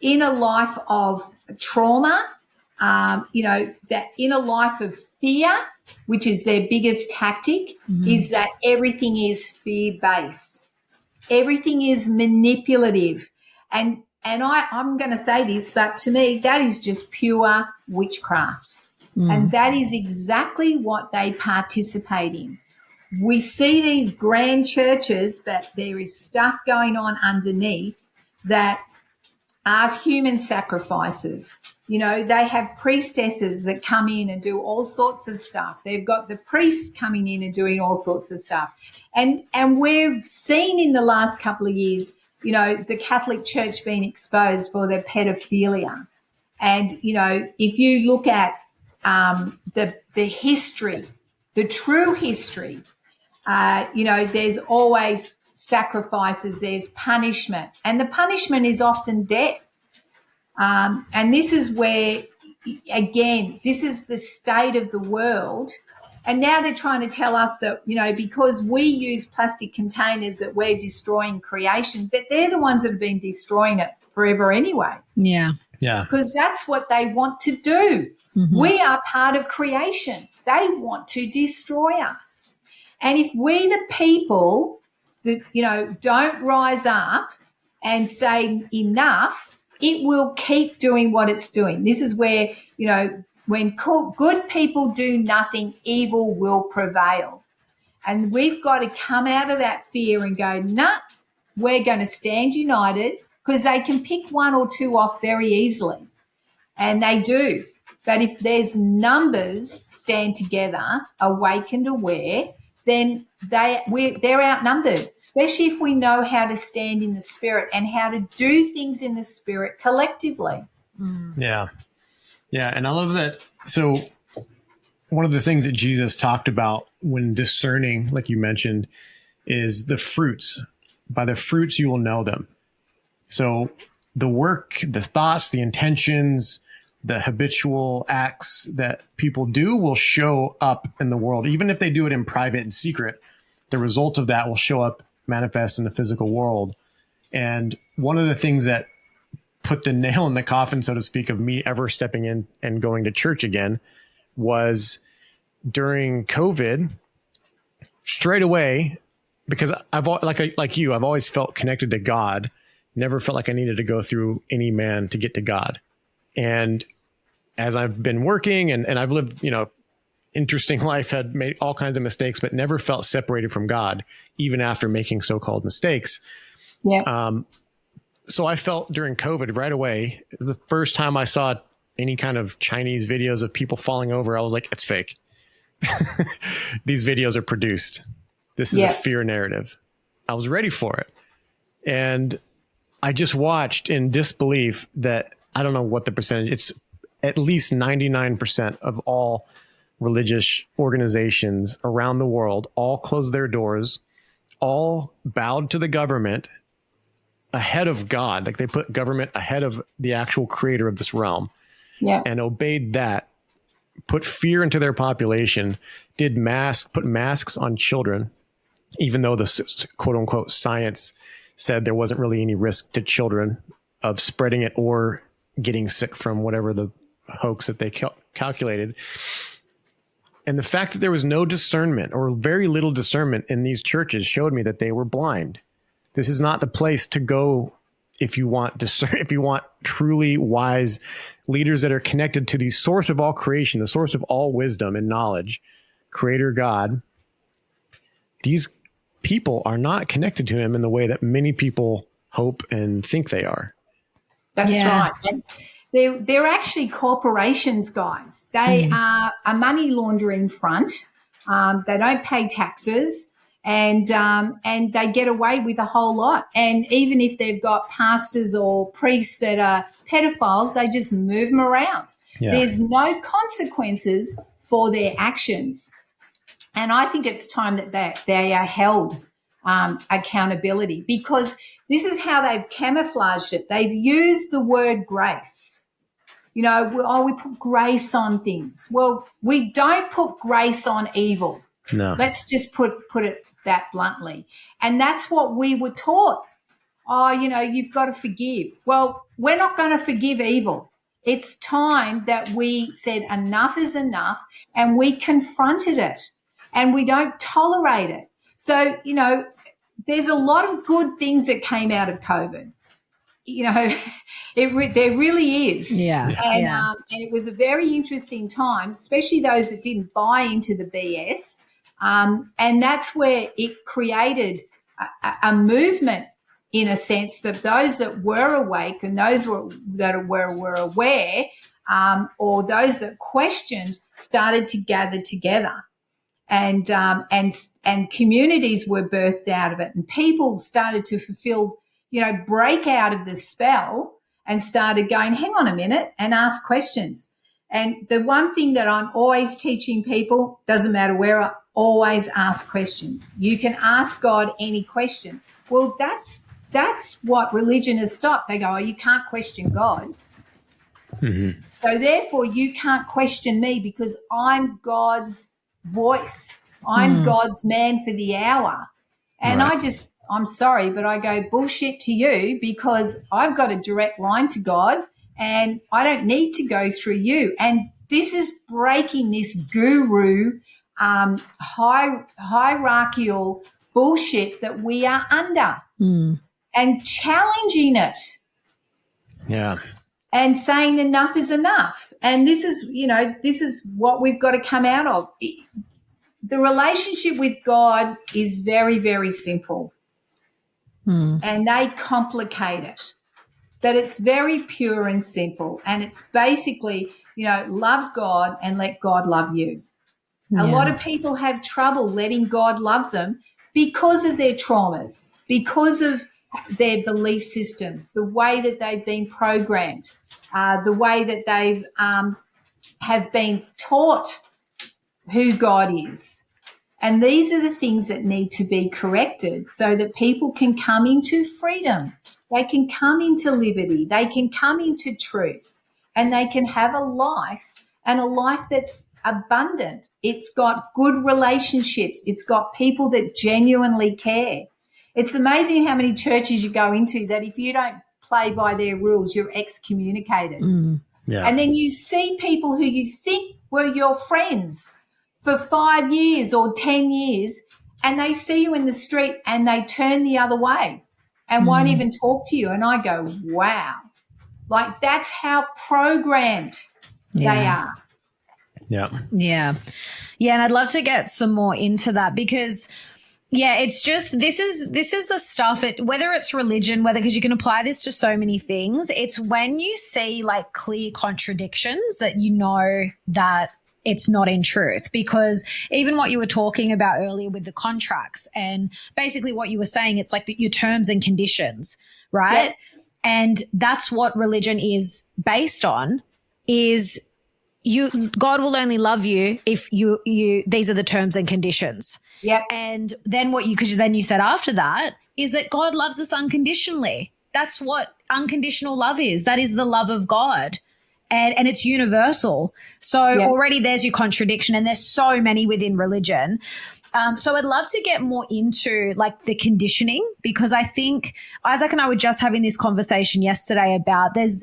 in a life of trauma, that in a life of fear, which is their biggest tactic, is that everything is fear-based. Everything is manipulative. And I'm going to say this, but to me, that is just pure witchcraft. And that is exactly what they participate in. We see these grand churches, but there is stuff going on underneath that are human sacrifices. You know, they have priestesses that come in and do all sorts of stuff. They've got the priests coming in and doing all sorts of stuff. And we've seen in the last couple of years, you know, the Catholic Church being exposed for their pedophilia. And, you know, if you look at the history, the true history, you know, there's always sacrifices, there's punishment, and the punishment is often death. And this is where, again, this is the state of the world. And now they're trying to tell us that, you know, because we use plastic containers that we're destroying creation, but they're the ones that have been destroying it forever anyway. Yeah. Yeah. Because that's what they want to do. Mm-hmm. We are part of creation. They want to destroy us. And if we, the people, that, you know, don't rise up and say enough, it will keep doing what it's doing. This is where, you know, when good people do nothing, evil will prevail. And we've got to come out of that fear and go, nah, we're going to stand united, because they can pick one or two off very easily. And they do. But if there's numbers stand together, awake and aware, then they're outnumbered, especially if we know how to stand in the spirit and how to do things in the spirit collectively. Yeah. Yeah. And I love that. So one of the things that Jesus talked about when discerning, like you mentioned, is the fruits. By the fruits, you will know them. So the work, the thoughts, the intentions, the habitual acts that people do will show up in the world. Even if they do it in private and secret, the result of that will show up, manifest in the physical world. And one of the things that put the nail in the coffin, so to speak, of me ever stepping in and going to church again was during COVID. Straight away, because I've like you, I've always felt connected to God. Never felt like I needed to go through any man to get to God. And as I've been working and I've lived, you know, interesting life, had made all kinds of mistakes, but never felt separated from God, even after making so-called mistakes. Yeah. So I felt during COVID right away, it was the first time I saw any kind of Chinese videos of people falling over. I was like, it's fake. These videos are produced. This is a fear narrative. I was ready for it. And I just watched in disbelief that, I don't know what the percentage, it's at least 99% of all religious organizations around the world all closed their doors, all bowed to the government ahead of God. Like they put government ahead of the actual creator of this realm and obeyed that, put fear into their population, put masks on children, even though the quote unquote science said there wasn't really any risk to children of spreading it or getting sick from whatever the hoax that they calculated. And the fact that there was no discernment or very little discernment in these churches showed me that they were blind. This is not the place to go if you want if you want truly wise leaders that are connected to the source of all creation, the source of all wisdom and knowledge, Creator God. These people are not connected to him in the way that many people hope and think they are. That's right. And they're actually corporations, guys. They are a money laundering front. They don't pay taxes, and they get away with a whole lot. And even if they've got pastors or priests that are pedophiles, they just move them around. Yeah. There's no consequences for their actions. And I think it's time that they are held accountability, because this is how they've camouflaged it. They've used the word grace. You know, we put grace on things. Well, we don't put grace on evil. No. Let's just put it that bluntly. And that's what we were taught. Oh, you know, you've got to forgive. Well, we're not going to forgive evil. It's time that we said enough is enough, and we confronted it, and we don't tolerate it. So, you know, there's a lot of good things that came out of COVID. You know, there really is. Yeah. And it was a very interesting time, especially those that didn't buy into the BS. And that's where it created a movement in a sense that those that were awake and those that were aware, or those that questioned, started to gather together, and communities were birthed out of it, and people started to fulfill, break out of the spell and started going, hang on a minute, and ask questions. And the one thing that I'm always teaching people, doesn't matter where, always ask questions. You can ask God any question. Well, that's what religion has stopped. They go, oh, you can't question God. Mm-hmm. So therefore you can't question me because I'm God's voice. I'm God's man for the hour. And right. I'm sorry, but I go bullshit to you because I've got a direct line to God and I don't need to go through you. And this is breaking this guru hierarchical bullshit that we are under and challenging it. Yeah. And saying enough is enough. And this is what we've got to come out of. The relationship with God is very, very simple. And they complicate it. But it's very pure and simple. And it's basically, love God and let God love you. Yeah. A lot of people have trouble letting God love them because of their traumas, because of their belief systems, the way that they've been programmed, the way that they've have been taught who God is. And these are the things that need to be corrected so that people can come into freedom. They can come into liberty. They can come into truth, and they can have a life, and a life that's abundant. It's got good relationships. It's got people that genuinely care. It's amazing how many churches you go into that if you don't play by their rules, you're excommunicated. Yeah. And then you see people who you think were your friends for 5 years or 10 years, and they see you in the street and they turn the other way and won't even talk to you. And I go, wow, like that's how programmed they are. Yeah. Yeah. Yeah. And I'd love to get some more into that because it's just, this is the stuff, whether it's religion, because you can apply this to so many things. It's when you see like clear contradictions that you know that it's not in truth, because even what you were talking about earlier with the contracts and basically what you were saying, it's like your terms and conditions, right? Yep. And that's what religion is based on, is God will only love you if you these are the terms and conditions. Yeah. And then because then you said after that is that God loves us unconditionally. That's what unconditional love is. That is the love of God. And it's universal. So already there's your contradiction, and there's so many within religion. So I'd love to get more into like the conditioning, because I think Isaac and I were just having this conversation yesterday about there's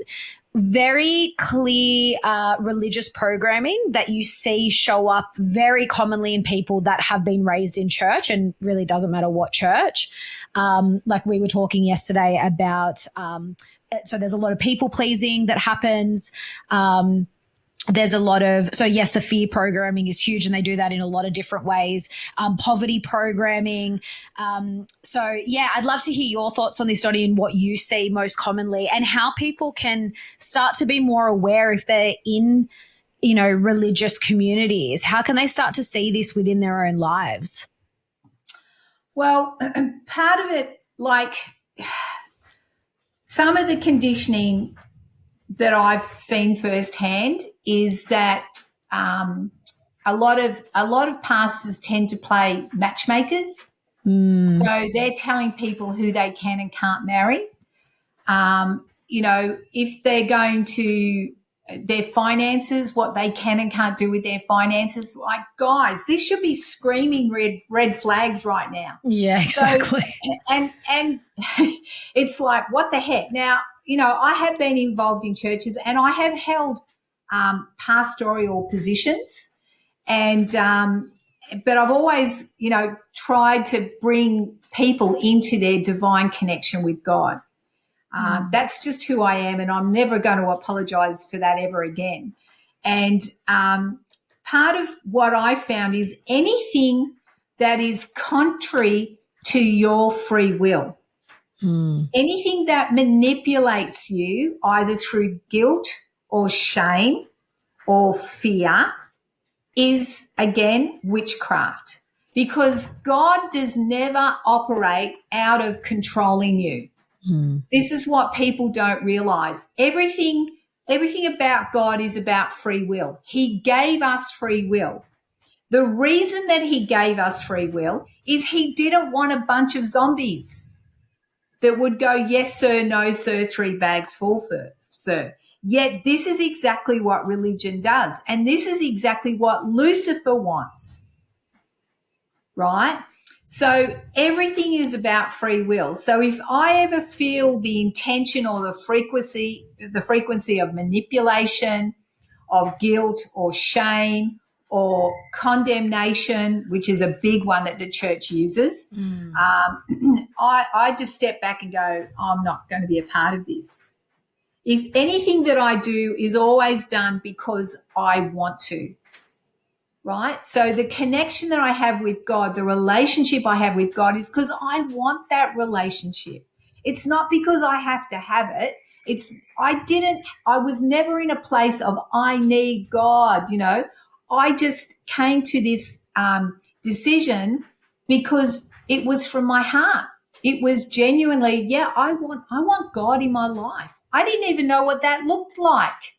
very clear religious programming that you see show up very commonly in people that have been raised in church, and really doesn't matter what church. Like we were talking yesterday about so there's a lot of people pleasing that happens. There's a lot of, the fear programming is huge, and they do that in a lot of different ways. Poverty programming. I'd love to hear your thoughts on this, Dotti, and what you see most commonly, and how people can start to be more aware if they're in, religious communities. How can they start to see this within their own lives? Well, part of it, like some of the conditioning that I've seen firsthand is that a lot of pastors tend to play matchmakers. So they're telling people who they can and can't marry. If they're going to their finances, what they can and can't do with their finances. Like, guys, this should be screaming red flags right now. Yeah, exactly. So, and it's like, what the heck? Now, I have been involved in churches, and I have held pastoral positions, and but I've always, tried to bring people into their divine connection with God. That's just who I am, and I'm never going to apologize for that ever again. And part of what I found is anything that is contrary to your free will, Anything that manipulates you either through guilt or shame or fear is, again, witchcraft, because God does never operate out of controlling you. This is what people don't realize. Everything about God is about free will. He gave us free will. The reason that he gave us free will is he didn't want a bunch of zombies that would go, yes, sir, no, sir, 3 bags full, sir. Yet this is exactly what religion does. And this is exactly what Lucifer wants, right? So everything is about free will. So if I ever feel the intention or the frequency of manipulation, of guilt or shame or condemnation, which is a big one that the church uses, I just step back and go, I'm not going to be a part of this. If anything that I do is always done because I want to, right? So the connection that I have with God, the relationship I have with God is because I want that relationship. It's not because I have to have it. I was never in a place of I need God, I just came to this decision because it was from my heart. It was genuinely, I want God in my life. I didn't even know what that looked like.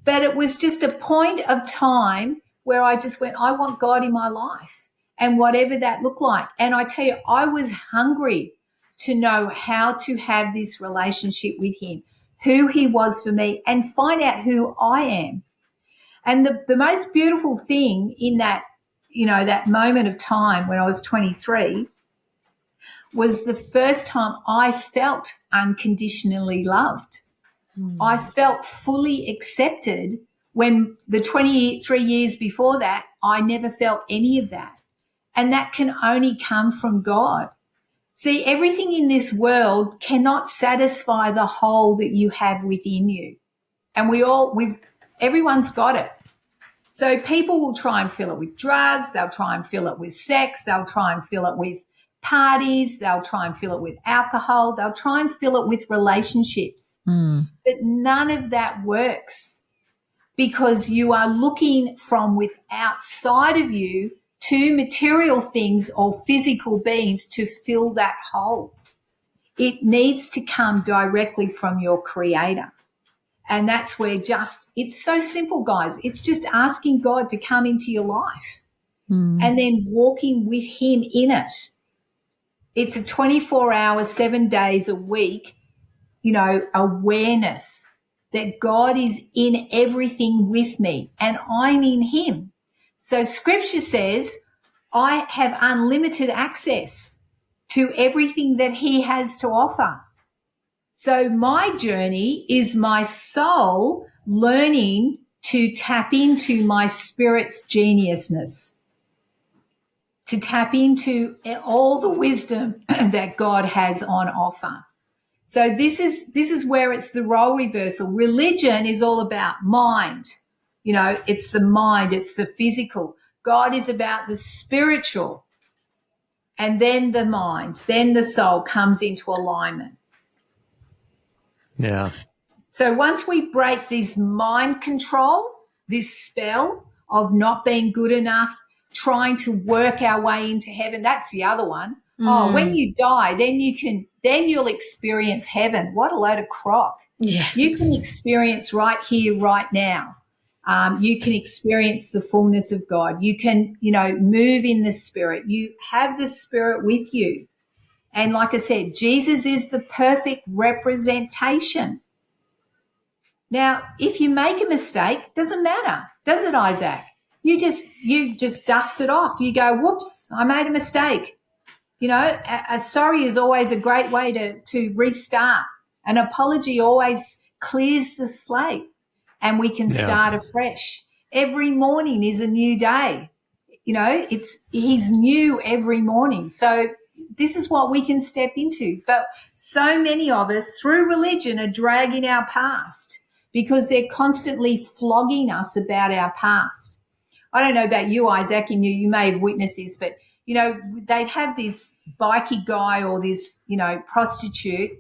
But it was just a point of time where I just went, I want God in my life, and whatever that looked like. And I tell you, I was hungry to know how to have this relationship with him, who he was for me, and find out who I am. And the most beautiful thing in that, that moment of time when I was 23 was the first time I felt unconditionally loved. I felt fully accepted when the 23 years before that, I never felt any of that. And that can only come from God. See, everything in this world cannot satisfy the hole that you have within you. And everyone's got it. So people will try and fill it with drugs. They'll try and fill it with sex. They'll try and fill it with parties. They'll try and fill it with alcohol. They'll try and fill it with relationships. But none of that works because you are looking from outside of you to material things or physical beings to fill that hole. It needs to come directly from your creator. And that's where it's so simple, guys. It's just asking God to come into your life and then walking with him in it. It's a 24 hours, 7 days a week, awareness that God is in everything with me and I'm in him. So scripture says I have unlimited access to everything that he has to offer. So my journey is my soul learning to tap into my spirit's geniusness, to tap into all the wisdom that God has on offer. So this is where it's the role reversal. Religion is all about mind. It's the mind, it's the physical. God is about the spiritual. And then the mind, then the soul comes into alignment. Yeah. So once we break this mind control, this spell of not being good enough, trying to work our way into heaven, that's the other one. Oh, when you die, then you'll experience heaven. What a load of crock. Yeah. You can experience right here, right now. You can experience the fullness of God. You can, move in the Spirit. You have the Spirit with you. And like I said, Jesus is the perfect representation. Now, if you make a mistake, doesn't matter, does it, Isaac? You just dust it off. You go, whoops, I made a mistake. A sorry is always a great way to restart. An apology always clears the slate and we can start afresh. Every morning is a new day. He's new every morning. So this is what we can step into. But so many of us through religion are dragging our past because they're constantly flogging us about our past. I don't know about you, Isaac, and you may have witnessed this, but they'd have this bikie guy or this, prostitute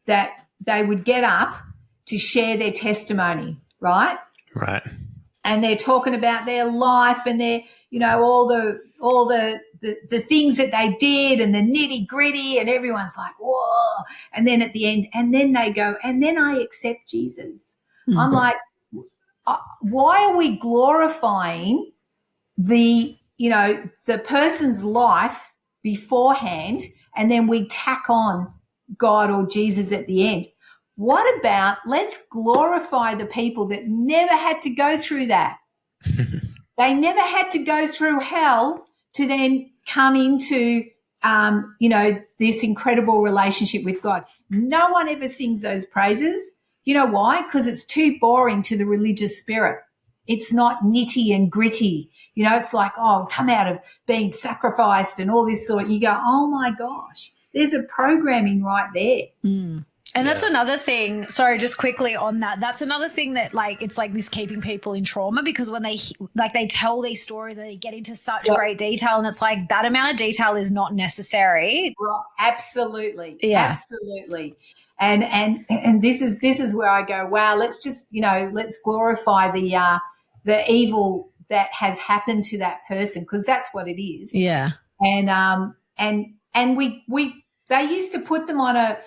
that they would get up to share their testimony, right? Right. And they're talking about their life and their, all the things that they did and the nitty gritty, and everyone's like, whoa. And then at the end, and then they go, and then I accept Jesus. Mm-hmm. I'm like, why are we glorifying the person's life beforehand, and then we tack on God or Jesus at the end? What about let's glorify the people that never had to go through that? They never had to go through hell to then come into, this incredible relationship with God. No one ever sings those praises. You know why? Because it's too boring to the religious spirit. It's not nitty and gritty. It's like, come out of being sacrificed and all this sort. You go, oh my gosh, there's a programming right there. Mm. And that's another thing. Sorry, just quickly on that. That's another thing that it's like this keeping people in trauma, because when they tell these stories and they get into such great detail, and it's like that amount of detail is not necessary. Right. Absolutely. Yeah. Absolutely. And this is where I go, wow, let's just, let's glorify the evil that has happened to that person, because that's what it is. Yeah. And they used to put them on a,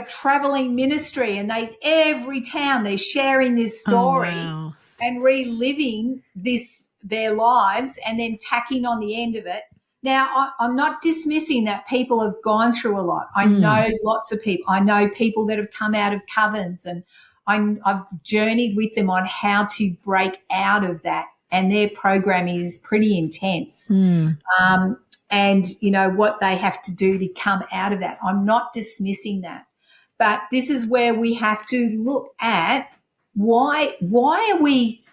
traveling ministry, and every town they're sharing this story and reliving their lives, and then tacking on the end of it. Now, I'm not dismissing that people have gone through a lot. I know lots of people. I know people that have come out of covens, and I've journeyed with them on how to break out of that, and their programming is pretty intense. And, what they have to do to come out of that. I'm not dismissing that. But this is where we have to look at why are we,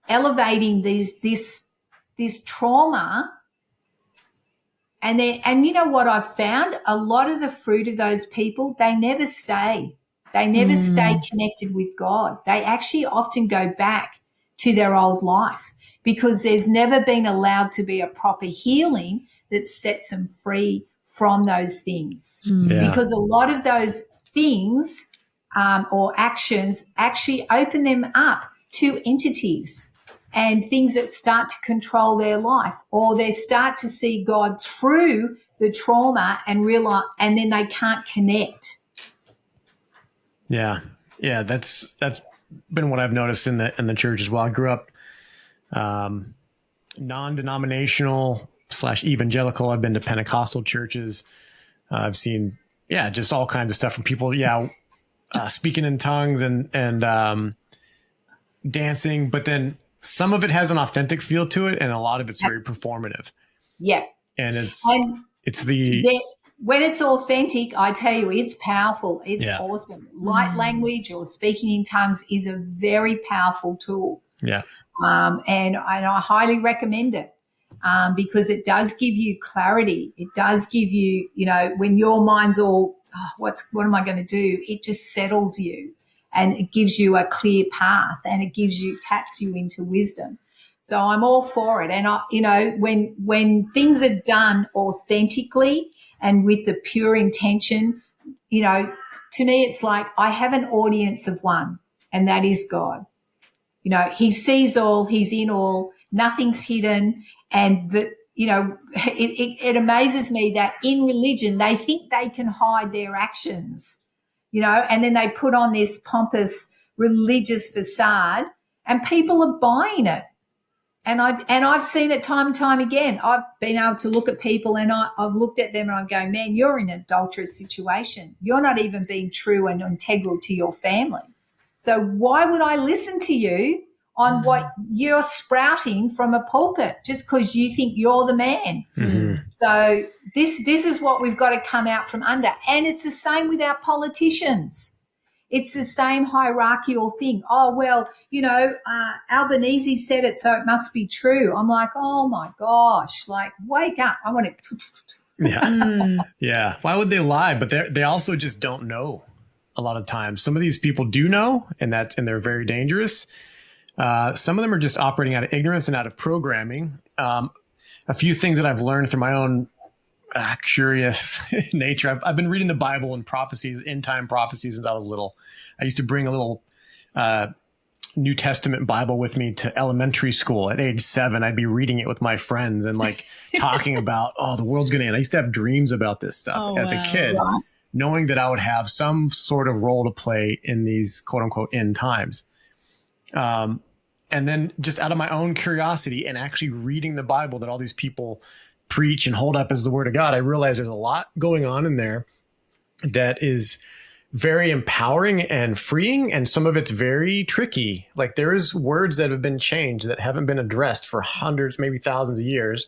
elevating this trauma. And you know what I've found? A lot of the fruit of those people, they never stay. They never stay connected with God. They actually often go back to their old life, because there's never been allowed to be a proper healing that sets them free from those things. Yeah. Because a lot of those things or actions actually open them up to entities and things that start to control their life, or they start to see God through the trauma and realize, and then they can't connect. Yeah. Yeah. That's been what I've noticed in the church as well. I grew up non-denominational / evangelical. I've been to Pentecostal churches. I've seen, just all kinds of stuff from people, speaking in tongues and dancing, but then some of it has an authentic feel to it, and a lot of it's very performative. Yeah. And when it's authentic, I tell you, it's powerful. It's awesome. Light language or speaking in tongues is a very powerful tool. Yeah. And I highly recommend it because it does give you clarity. It does give you, when your mind's all, what am I going to do? It just settles you, and it gives you a clear path, and it taps you into wisdom. So I'm all for it. And when things are done authentically and with the pure intention, to me, it's like I have an audience of one, and that is God. He sees all, he's in all, nothing's hidden. And it amazes me that in religion, they think they can hide their actions, and then they put on this pompous religious facade, and people are buying it. And I've seen it time and time again. I've been able to look at people, and I've looked at them, and I'm going, man, you're in an adulterous situation. You're not even being true and integral to your family. So why would I listen to you on what you're sprouting from a pulpit just because you think you're the man? Mm-hmm. So this is what we've got to come out from under. And it's the same with our politicians. It's the same hierarchical thing. Oh, well, Albanese said it, so it must be true. I'm like, oh, my gosh, like, wake up. I want to. Yeah. Yeah. Why would they lie? But they also just don't know a lot of times. Some of these people do know, and they're very dangerous. Some of them are just operating out of ignorance and out of programming. a few things that I've learned through my own curious nature. I've been reading the Bible and prophecies, end time prophecies, since I was little. I used to bring a little New Testament Bible with me to elementary school. At age 7, I'd be reading it with my friends and like talking about, oh, the world's going to end. I used to have dreams about this stuff as a kid, knowing that I would have some sort of role to play in these quote unquote end times. And then just out of my own curiosity and actually reading the Bible that all these people preach and hold up as the word of God, I realized there's a lot going on in there that is very empowering and freeing. And some of it's very tricky. Like there's words that have been changed that haven't been addressed for hundreds, maybe thousands of years,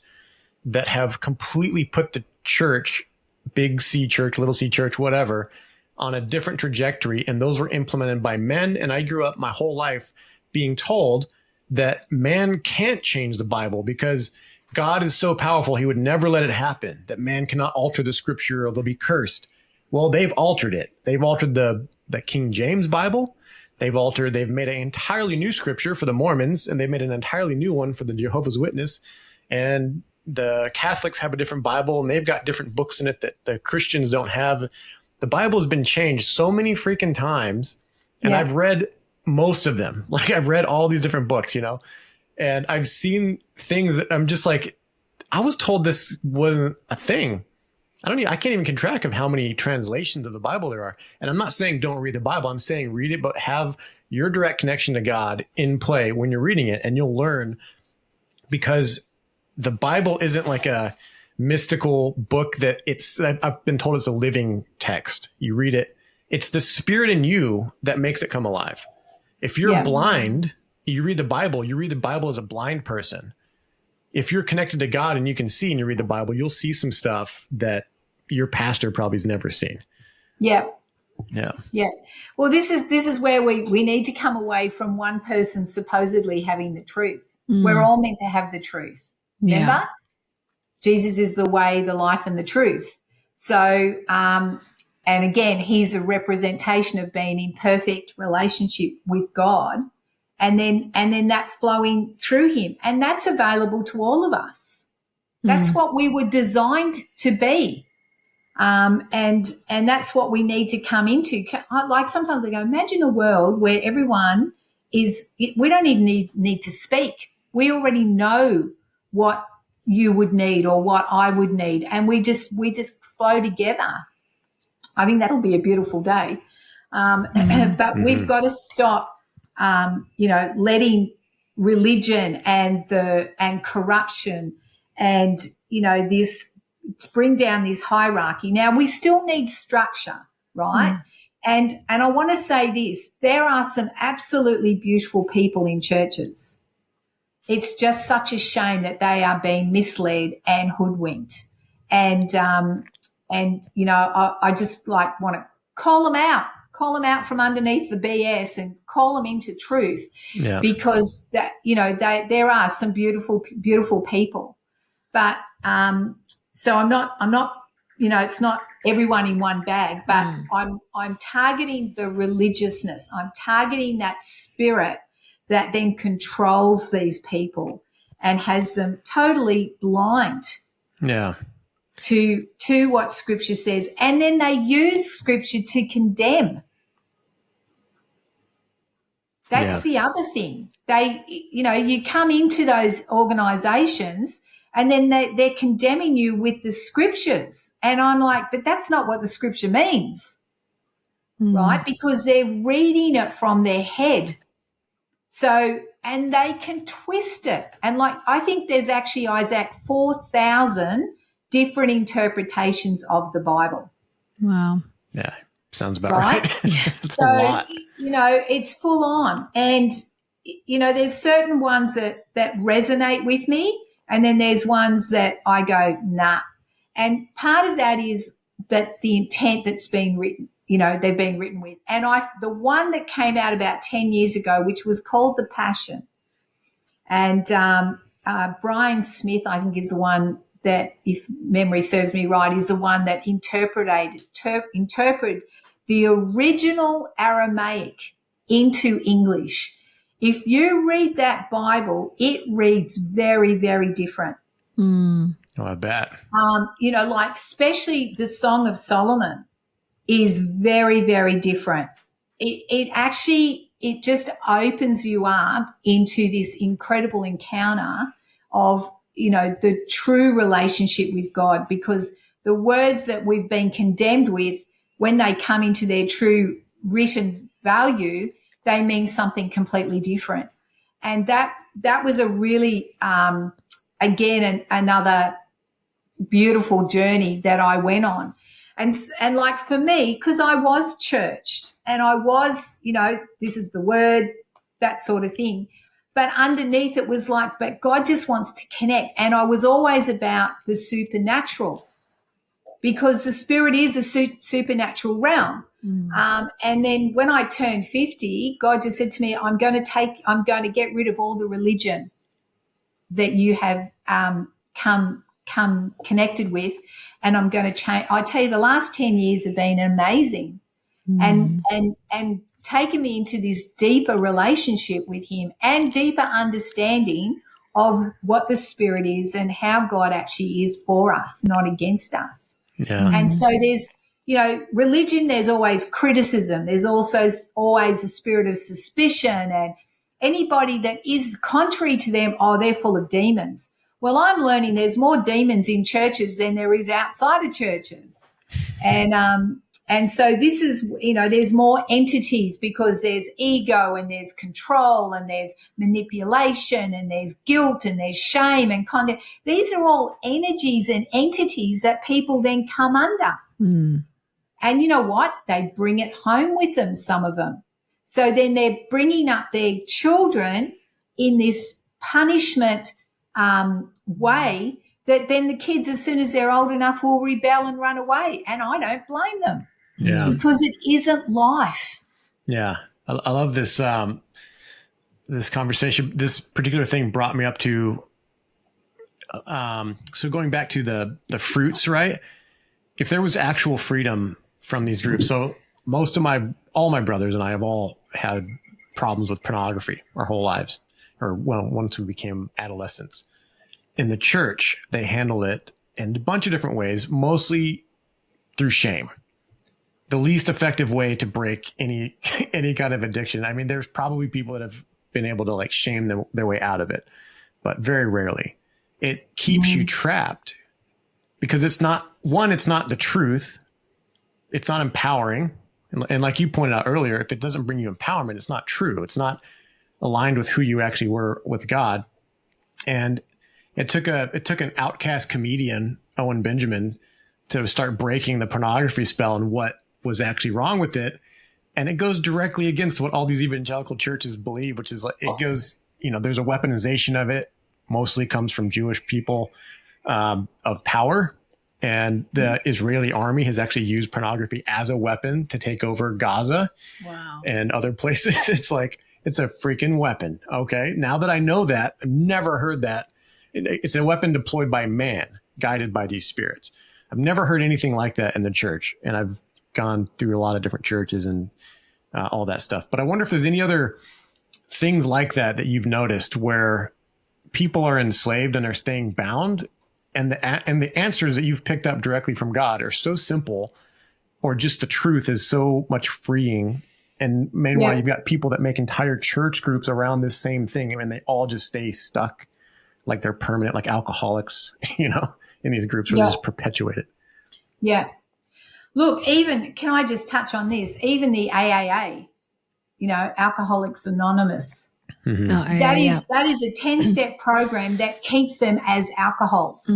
that have completely put the church, big C church, little C church, whatever, on a different trajectory. And those were implemented by men. And I grew up my whole life being told that man can't change the Bible because God is so powerful, he would never let it happen, that man cannot alter the scripture or they'll be cursed. Well, they've altered it. They've altered the King James Bible. They've made an entirely new scripture for the Mormons, and they've made an entirely new one for the Jehovah's Witness. And the Catholics have a different Bible, and they've got different books in it that the Christians don't have. The Bible has been changed so many freaking times, and I've read most of them. Like I've read all these different books, and I've seen things that I'm just like, I was told this wasn't a thing. I can't even keep track of how many translations of the Bible there are. And I'm not saying don't read the Bible. I'm saying read it, but have your direct connection to God in play when you're reading it, and you'll learn, because the Bible isn't like a mystical book that I've been told it's a living text. You read it. It's the spirit in you that makes it come alive. If you're blind, you read the Bible as a blind person. If you're connected to God and you can see and you read the Bible, you'll see some stuff that your pastor probably has never seen. Yeah. Yeah. Yeah. Well, this is where we need to come away from one person supposedly having the truth. We're all meant to have the truth. Remember? Jesus is the way, the life, and the truth. So, and again, he's a representation of being in perfect relationship with God. And then that flowing through him. And that's available to all of us. That's what we were designed to be. And that's what we need to come into. Like sometimes I go, imagine a world where everyone we don't even need to speak. We already know what you would need or what I would need. And we just flow together. I think that'll be a beautiful day. But we've got to stop letting religion and corruption and, this to bring down this hierarchy. Now, we still need structure, right? And I want to say this, there are some absolutely beautiful people in churches. It's just such a shame that they are being misled and hoodwinked. And I just want to call them out from underneath the BS and call them into truth, because there are some beautiful, beautiful people. But so I'm not, it's not everyone in one bag, but I'm targeting the religiousness. I'm targeting that spirit that then controls these people and has them totally blind. Yeah. To what Scripture says, and then they use Scripture to condemn. That's the other thing. They, you come into those organisations and then they're condemning you with the Scriptures, and I'm like, but that's not what the Scripture means, right? Because they're reading it from their head. So, and they can twist it, and I think there's actually, Isaac, 4,000 different interpretations of the Bible. Wow. Yeah, sounds about right. It's so, a lot. It's full on. And, there's certain ones that resonate with me, and then there's ones that I go, nah. And part of that is that the intent that's being written, they're being written with. And the one that came out about 10 years ago, which was called The Passion. And Brian Smith, I think, is the one that, if memory serves me right, is the one that interpreted the original Aramaic into English. If you read that Bible, it reads very, very different. Oh, I bet. Like especially the Song of Solomon is very, very different. It just opens you up into this incredible encounter of, the true relationship with God, because the words that we've been condemned with, when they come into their true written value, they mean something completely different. And that was a really, again, another beautiful journey that I went on. And like for me, because I was churched and I was, this is the word, that sort of thing. But underneath it was like, but God just wants to connect. And I was always about the supernatural, because the spirit is a supernatural realm. And then when I turned 50, God just said to me, I'm going to get rid of all the religion that you have come connected with, and I'm going to change. I tell you, the last 10 years have been amazing, and taken me into this deeper relationship with him and deeper understanding of what the spirit is and how God actually is for us, not against us. Yeah. And so there's, religion, there's always criticism. There's also always a spirit of suspicion, and anybody that is contrary to them, they're full of demons. Well, I'm learning there's more demons in churches than there is outside of churches. And so this is, there's more entities, because there's ego and there's control and there's manipulation and there's guilt and there's shame and conduct. These are all energies and entities that people then come under. And you know what? They bring it home with them, some of them. So then they're bringing up their children in this punishment way, that then the kids, as soon as they're old enough, will rebel and run away. And I don't blame them. Yeah. Because it isn't life. Yeah. I love this, this conversation. This particular thing brought me up to, so going back to the fruits, right? If there was actual freedom from these groups. So all my brothers and I have all had problems with pornography our whole lives, or once we became adolescents. In the church, they handle it in a bunch of different ways, mostly through shame. The least effective way to break any kind of addiction. I mean, there's probably people that have been able to like shame their way out of it, but very rarely. It keeps you trapped because it's not the truth. It's not empowering. And like you pointed out earlier, if it doesn't bring you empowerment, it's not true. It's not aligned with who you actually were with God. And it took an outcast comedian, Owen Benjamin, to start breaking the pornography spell and what was actually wrong with it. And it goes directly against what all these evangelical churches believe, which is like, it goes, there's a weaponization of it, mostly comes from Jewish people, of power. And the Israeli army has actually used pornography as a weapon to take over Gaza and other places. It's like, it's a freaking weapon. Okay. Now that I know that, I've never heard that. It's a weapon deployed by man, guided by these spirits. I've never heard anything like that in the church. And I've gone through a lot of different churches and all that stuff. But I wonder if there's any other things like that you've noticed where people are enslaved and are staying bound, and the answers that you've picked up directly from God are so simple, or just the truth is so much freeing. And meanwhile, you've got people that make entire church groups around this same thing, and they all just stay stuck like they're permanent, like alcoholics, in these groups where they just perpetuate it. Yeah. Look, can I just touch on this? Even the AAA, Alcoholics Anonymous, that is a 10-step program that keeps them as alcohols.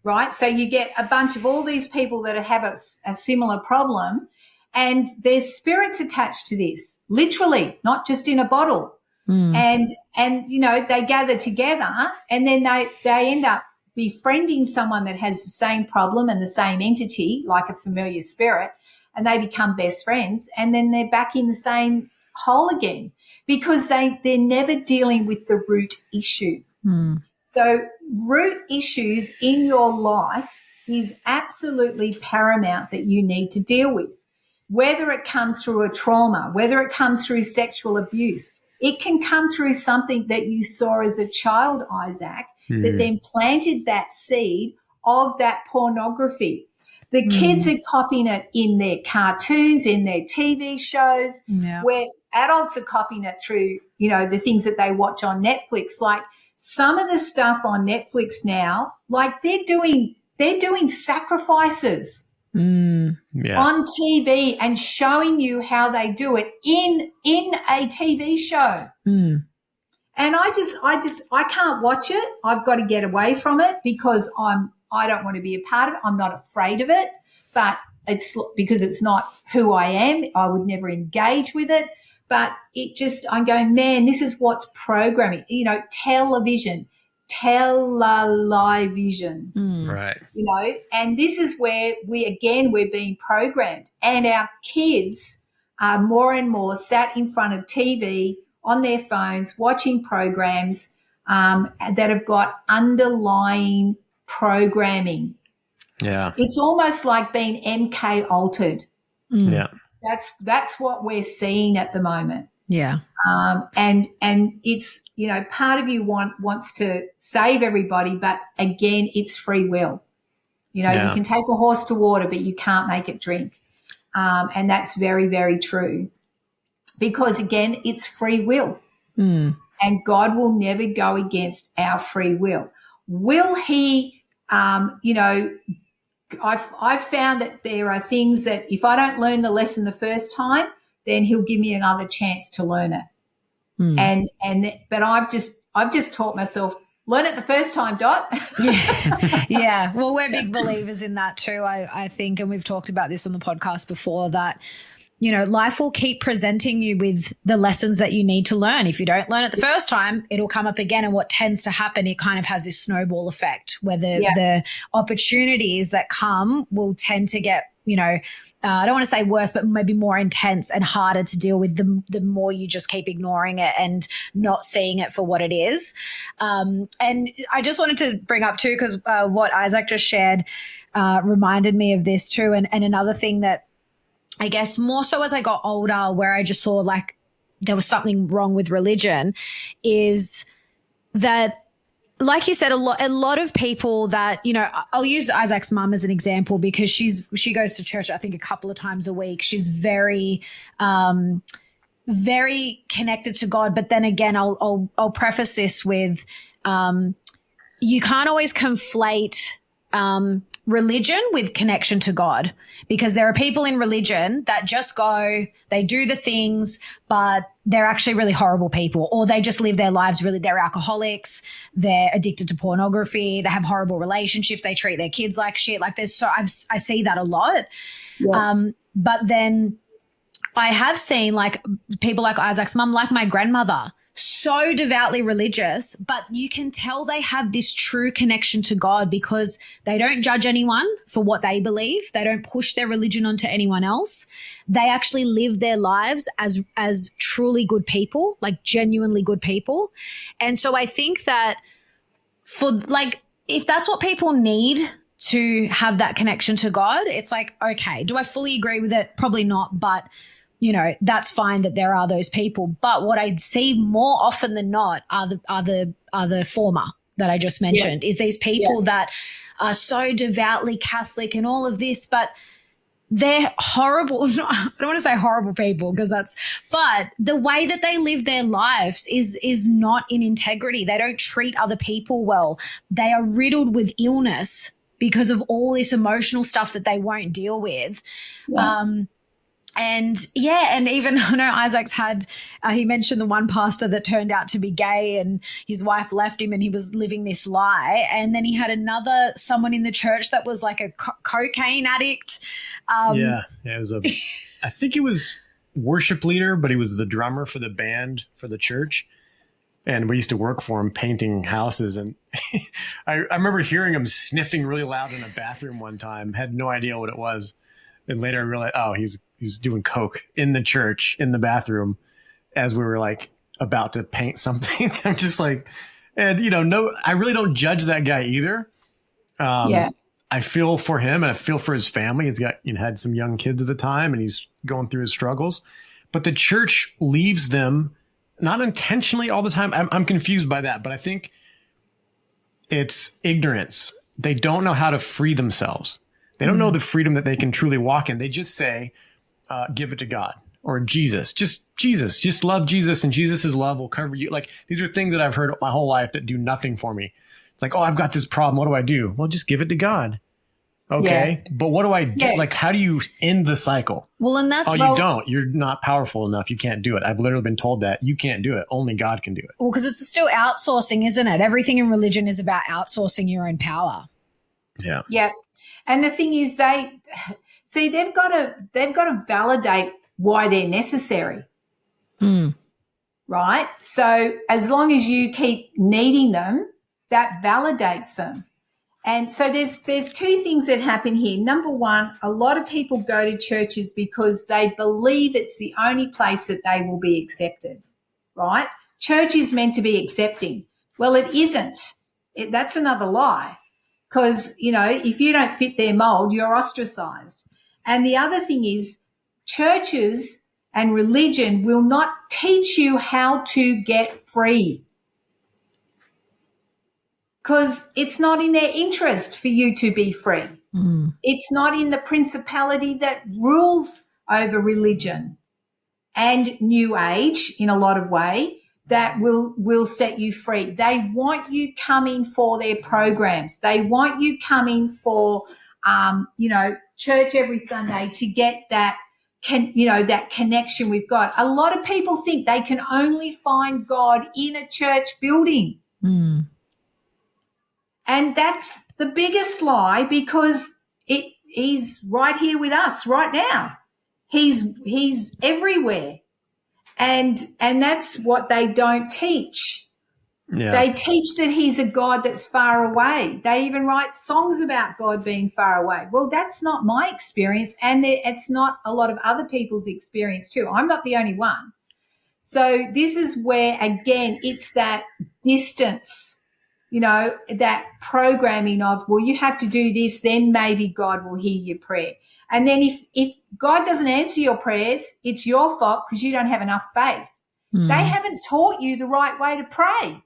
Right? So you get a bunch of all these people that have a similar problem, and there's spirits attached to this, literally, not just in a bottle. And they gather together, and then they end up befriending someone that has the same problem and the same entity, like a familiar spirit, and they become best friends, and then they're back in the same hole again, because they're never dealing with the root issue. So root issues in your life is absolutely paramount that you need to deal with, whether it comes through a trauma, whether it comes through sexual abuse. It can come through something that you saw as a child, Isaac, that then planted that seed of that pornography. The kids are copying it in their cartoons, in their TV shows, where adults are copying it through, the things that they watch on Netflix. Like some of the stuff on Netflix now, like they're doing sacrifices on TV and showing you how they do it in a TV show. And I can't watch it. I've got to get away from it because I don't want to be a part of it. I'm not afraid of it, but it's because it's not who I am. I would never engage with it, but I'm going, man, this is what's programming, television, television, right. And this is where we're being programmed, and our kids are more and more sat in front of TV on their phones, watching programs that have got underlying programming. Yeah. It's almost like being MK altered. Yeah. That's what we're seeing at the moment. Yeah. And it's, part of you wants to save everybody, but again, it's free will. You can take a horse to water, but you can't make it drink. And that's very, very true. Because again, it's free will. And God will never go against our free will. Will he, I've found that there are things that if I don't learn the lesson the first time, then he'll give me another chance to learn it. But I've just taught myself, learn it the first time, Dot. Yeah. Well, we're big believers in that too, I think, and we've talked about this on the podcast before, that life will keep presenting you with the lessons that you need to learn. If you don't learn it the first time, it'll come up again. And what tends to happen, it kind of has this snowball effect where the opportunities that come will tend to get, I don't want to say worse, but maybe more intense and harder to deal with the more you just keep ignoring it and not seeing it for what it is. And I just wanted to bring up too, because what Isaac just shared reminded me of this too. And another thing that, I guess more so as I got older, where I just saw like there was something wrong with religion, is that, like you said, a lot of people that, I'll use Isaac's mum as an example because she goes to church, I think, a couple of times a week. She's very, very connected to God. But then again, I'll preface this with, you can't always conflate, religion with connection to God, because there are people in religion that just go, they do the things, but they're actually really horrible people, or they just live their lives they're alcoholics, they're addicted to pornography, they have horrible relationships, they treat their kids like shit. Like I see that a lot. Yeah. But then I have seen like people like Isaac's mum, like my grandmother, so devoutly religious, but you can tell they have this true connection to God because they don't judge anyone for what they believe. They don't push their religion onto anyone else. They actually live their lives as truly good people, like genuinely good people. And so I think that if that's what people need to have that connection to God, it's like, okay, do I fully agree with it? Probably not, but that's fine that there are those people. But what I see more often than not are the former that I just mentioned, is these people that are so devoutly Catholic and all of this, but they're horrible. I don't want to say horrible people but the way that they live their lives is not in integrity. They don't treat other people well. They are riddled with illness because of all this emotional stuff that they won't deal with. Yeah. And even I know Isaac's had, he mentioned the one pastor that turned out to be gay and his wife left him and he was living this lie. And then he had someone in the church that was like a cocaine addict. It was I think he was worship leader, but he was the drummer for the band for the church. And we used to work for him painting houses. And I remember hearing him sniffing really loud in a bathroom one time, had no idea what it was. And later I realized, he's doing coke in the church, in the bathroom, as we were like about to paint something. I'm just like, and I really don't judge that guy either. I feel for him and I feel for his family. He's got, had some young kids at the time and he's going through his struggles, but the church leaves them not intentionally all the time. I'm confused by that, but I think it's ignorance. They don't know how to free themselves. They don't know the freedom that they can truly walk in. They just say, give it to God or Jesus. Just love Jesus, and Jesus' love will cover you. Like, these are things that I've heard my whole life that do nothing for me. It's like, oh, I've got this problem. What do I do? Well, just give it to God. Okay. Yeah. But what do I do? Yeah. Like, how do you end the cycle? Well, and that's... you don't. You're not powerful enough. You can't do it. I've literally been told that. You can't do it. Only God can do it. Well, because it's still outsourcing, isn't it? Everything in religion is about outsourcing your own power. Yeah. Yeah. And the thing is, they've got to validate why they're necessary. Right? So as long as you keep needing them, that validates them. And so there's two things that happen here. Number one, a lot of people go to churches because they believe it's the only place that they will be accepted, right? Church is meant to be accepting. Well, it isn't. That's another lie, because, if you don't fit their mold, you're ostracized. And the other thing is, churches and religion will not teach you how to get free, because it's not in their interest for you to be free. It's not in the principality that rules over religion and New Age in a lot of way that will set you free. They want you coming for their programs. They want you coming for, church every Sunday to get that connection with God. A lot of people think they can only find God in a church building. And that's the biggest lie, because he's right here with us right now. He's everywhere. And that's what they don't teach. Yeah. They teach that he's a God that's far away. They even write songs about God being far away. Well, that's not my experience, and it's not a lot of other people's experience too. I'm not the only one. So this is where, again, it's that distance, that programming of, well, you have to do this, then maybe God will hear your prayer. And then if God doesn't answer your prayers, it's your fault because you don't have enough faith. They haven't taught you the right way to pray.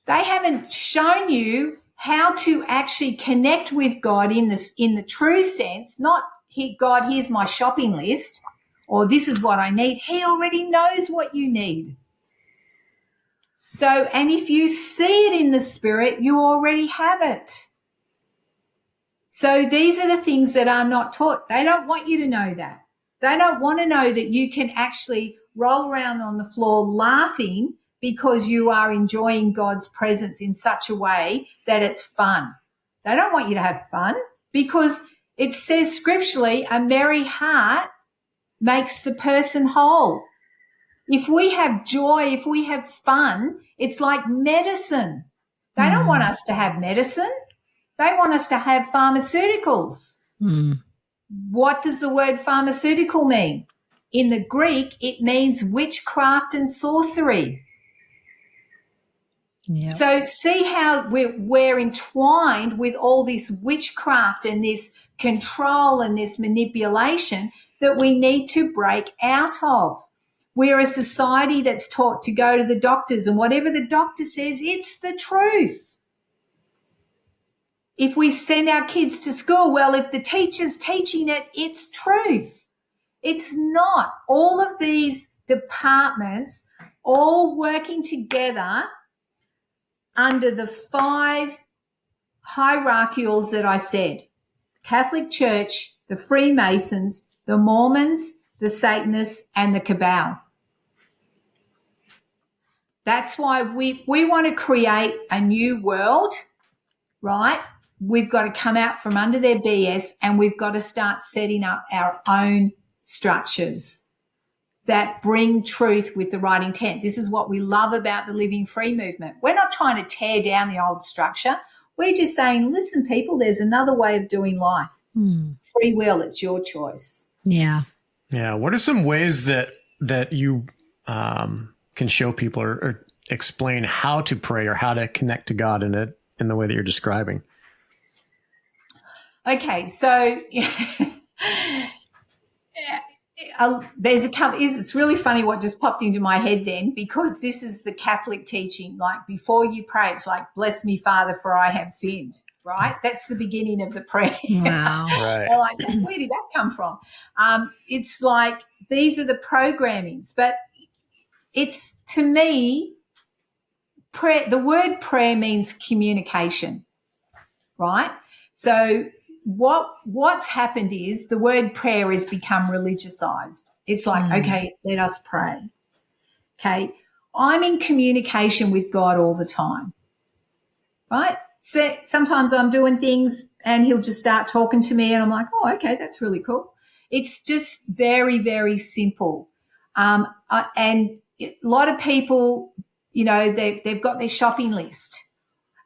They haven't shown you how to actually connect with God in the true sense, not, God, here's my shopping list, or this is what I need. He already knows what you need. So, and if you see it in the Spirit, you already have it. So these are the things that are not taught. They don't want you to know that. They don't want to know that you can actually roll around on the floor laughing because you are enjoying God's presence in such a way that it's fun. They don't want you to have fun, because it says scripturally, a merry heart makes the person whole. If we have joy, if we have fun, it's like medicine. They don't want us to have medicine. They want us to have pharmaceuticals. What does the word pharmaceutical mean? In the Greek, it means witchcraft and sorcery. Yep. So see how we're entwined with all this witchcraft and this control and this manipulation that we need to break out of. We're a society that's taught to go to the doctors, and whatever the doctor says, it's the truth. If we send our kids to school, well, if the teacher's teaching it, it's truth. It's not. All of these departments all working together under the 5 hierarchials that I said: Catholic Church, the Freemasons, the Mormons, the Satanists, and the Cabal. That's why we want to create a new world, right? We've got to come out from under their BS, and we've got to start setting up our own structures that bring truth with the right intent. This is what we love about the Living Free movement. We're not trying to tear down the old structure. We're just saying, listen, people, there's another way of doing life. Free will, it's your choice. Yeah. Yeah. What are some ways that you can show people or explain how to pray or how to connect to God in the way that you're describing? Okay, so there's a couple. It's really funny what just popped into my head then, because this is the Catholic teaching. Like, before you pray, it's like, bless me, Father, for I have sinned. Right? That's the beginning of the prayer. Wow. Right. They're like, where did that come from? It's like, these are the programmings. But it's, to me, prayer, the word prayer means communication, right? So what's happened is the word prayer has become religiousized. It's like, okay, let us pray. Okay, I'm in communication with God all the time, right? So sometimes I'm doing things and he'll just start talking to me and I'm like, oh, okay, that's really cool. It's just very, very simple. And a lot of people, you know, they've got their shopping list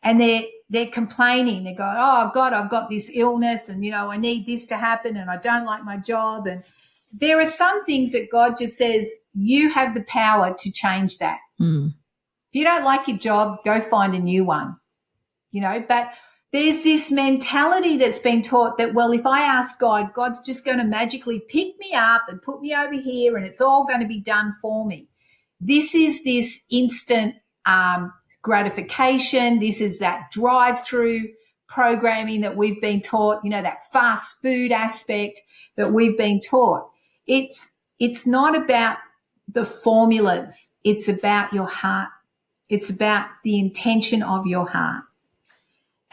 and they're complaining. They go, oh, God, I've got this illness and, you know, I need this to happen and I don't like my job. And there are some things that God just says, you have the power to change that. If you don't like your job, go find a new one. You know, but there's this mentality that's been taught that, well, if I ask God, God's just going to magically pick me up and put me over here and it's all going to be done for me. This is this instant gratification. This is that drive-through programming that we've been taught, you know, that fast food aspect that we've been taught. It's not about the formulas. It's about your heart. It's about the intention of your heart.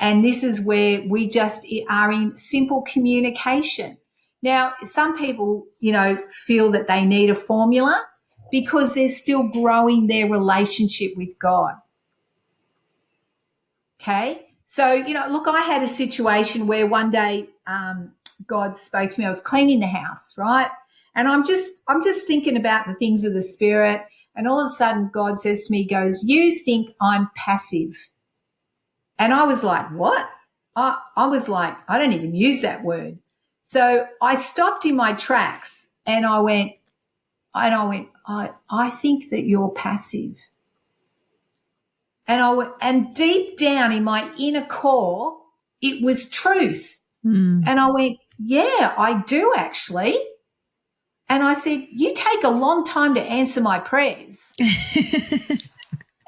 And this is where we just are in simple communication. Now, some people, you know, feel that they need a formula because they're still growing their relationship with God. Okay. So, you know, look, I had a situation where one day God spoke to me. I was cleaning the house, right? And I'm just thinking about the things of the Spirit. And all of a sudden God says to me, he goes, you think I'm passive. And I was like, what? I was like, I don't even use that word. So I stopped in my tracks and I went, I think that you're passive. And deep down in my inner core, it was truth. And I went, yeah, I do actually. And I said, you take a long time to answer my prayers.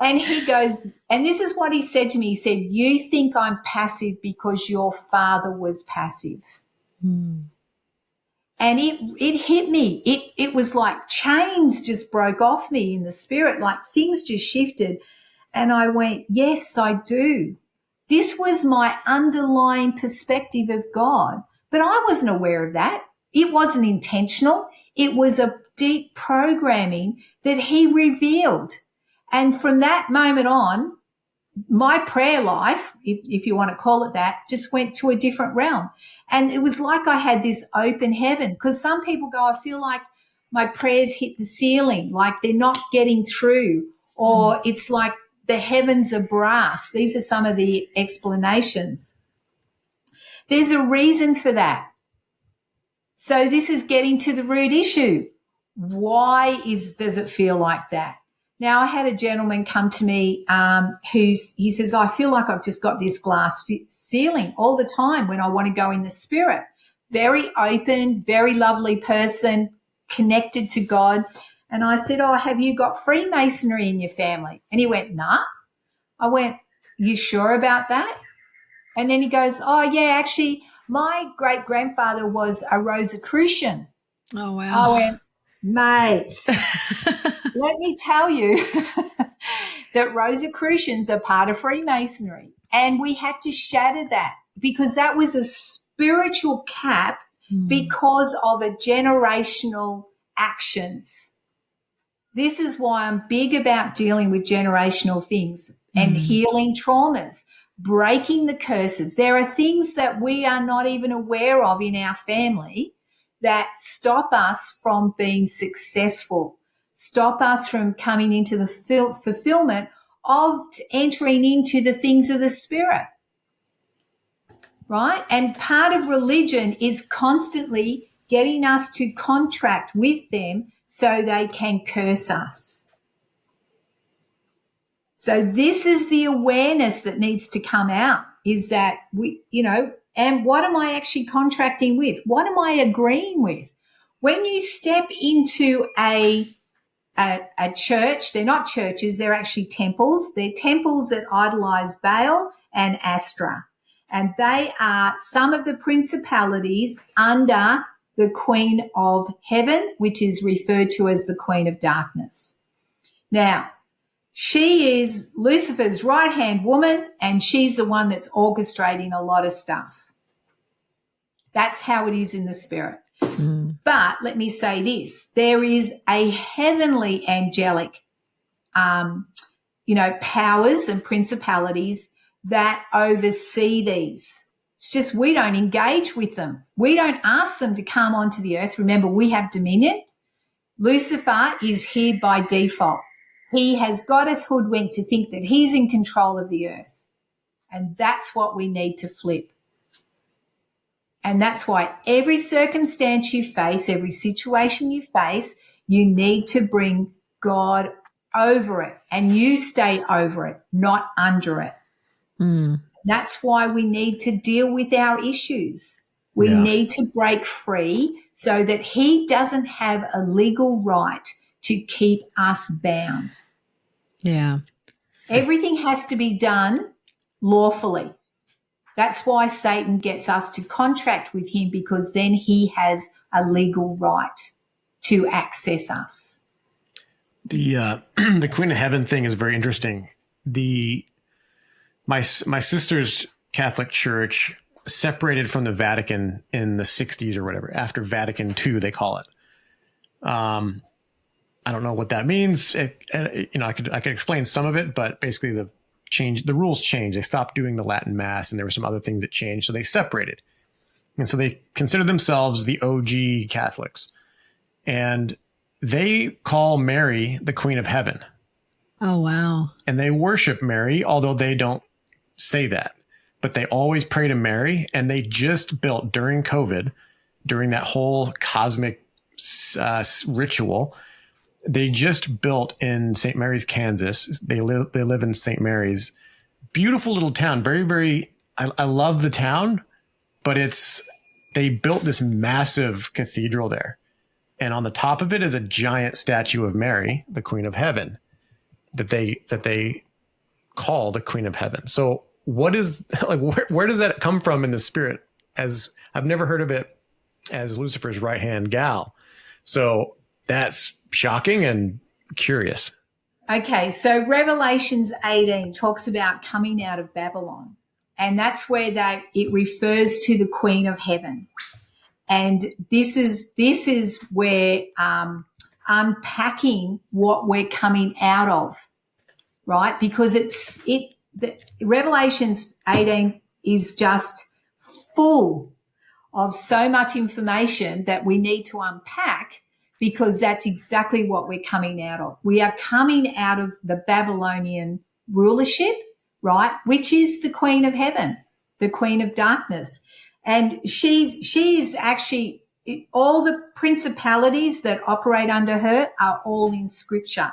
And he goes, and this is what he said to me. He said, you think I'm passive because your father was passive. And it hit me. It was like chains just broke off me in the spirit, like things just shifted. And I went, yes, I do. This was my underlying perspective of God. But I wasn't aware of that. It wasn't intentional. It was a deep programming that he revealed. And from that moment on, my prayer life, if you want to call it that, just went to a different realm. And it was like I had this open heaven, because some people go, I feel like my prayers hit the ceiling, like they're not getting through, or it's like the heavens are brass. These are some of the explanations. There's a reason for that. So this is getting to the root issue. Why does it feel like that? Now, I had a gentleman come to me he says, I feel like I've just got this glass ceiling all the time when I want to go in the spirit. Very open, very lovely person, connected to God. And I said, oh, have you got Freemasonry in your family? And he went, nah. I went, you sure about that? And then he goes, oh, yeah, actually, my great-grandfather was a Rosicrucian. Oh, wow. I went, mate, let me tell you that Rosicrucians are part of Freemasonry. And we had to shatter that because that was a spiritual cap because of a generational actions. This is why I'm big about dealing with generational things and healing traumas, breaking the curses. There are things that we are not even aware of in our family that stop us from being successful, stop us from coming into the fulfillment of entering into the things of the spirit, right? And part of religion is constantly getting us to contract with them so they can curse us. So this is the awareness that needs to come out, is that we, you know, and what am I actually contracting with? What am I agreeing with? when you step into a church, they're not churches, they're actually temples. They're temples that idolize Baal and Astra. And they are some of the principalities under the Queen of Heaven, which is referred to as the Queen of Darkness. Now, she is Lucifer's right-hand woman, and she's the one that's orchestrating a lot of stuff. That's how it is in the spirit. But let me say this, there is a heavenly angelic, powers and principalities that oversee these. It's just we don't engage with them. We don't ask them to come onto the earth. Remember, we have dominion. Lucifer is here by default. He has got us hoodwinked to think that he's in control of the earth. And that's what we need to flip. And that's why every circumstance you face, every situation you face, you need to bring God over it, and you stay over it, not under it. That's why we need to deal with our issues. We need to break free so that he doesn't have a legal right to keep us bound. Yeah. Everything has to be done lawfully. That's why Satan gets us to contract with him, because then he has a legal right to access us. The Queen of Heaven thing is very interesting. My sister's Catholic Church separated from the Vatican in the 60s or whatever, after Vatican II, they call it. I don't know what that means. I could explain some of it, but basically the rules changed. They stopped doing the Latin Mass, and there were some other things that changed. So they separated. And so they consider themselves the OG Catholics. And they call Mary the Queen of Heaven. Oh, wow. And they worship Mary, although they don't say that. But they always pray to Mary. And they just built during COVID, during that whole cosmic ritual, they just built in St. Mary's, Kansas. They live in St. Mary's. Beautiful little town. Very, very, I love the town, but they built this massive cathedral there. And on the top of it is a giant statue of Mary, the Queen of Heaven, that they call the Queen of Heaven. So what is, like, where does that come from in the spirit? As I've never heard of it as Lucifer's right-hand gal. So that's shocking and curious. Okay, so Revelations 18 talks about coming out of Babylon, and that's where it refers to the Queen of Heaven. And this is where unpacking what we're coming out of, right? Because Revelations 18 is just full of so much information that we need to unpack, because that's exactly what we're coming out of. We are coming out of the Babylonian rulership, right, which is the Queen of Heaven, the Queen of Darkness. And she's actually, all the principalities that operate under her are all in Scripture.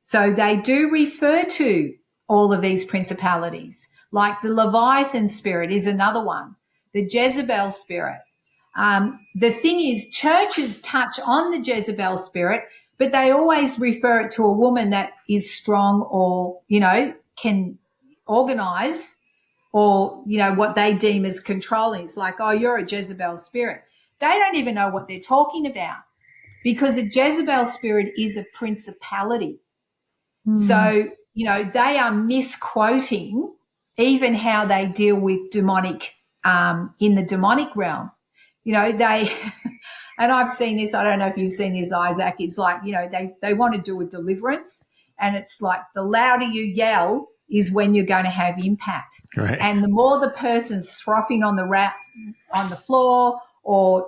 So they do refer to all of these principalities, like the Leviathan spirit is another one, the Jezebel spirit. The thing is, churches touch on the Jezebel spirit, but they always refer it to a woman that is strong or, can organize, or, what they deem as controlling. It's like, oh, you're a Jezebel spirit. They don't even know what they're talking about, because a Jezebel spirit is a principality. So, they are misquoting even how they deal with demonic, in the demonic realm. They, and I've seen this, I don't know if you've seen this, Isaac, it's like, they want to do a deliverance, and it's like the louder you yell is when you're going to have impact. Right. And the more the person's throffing on the floor, or,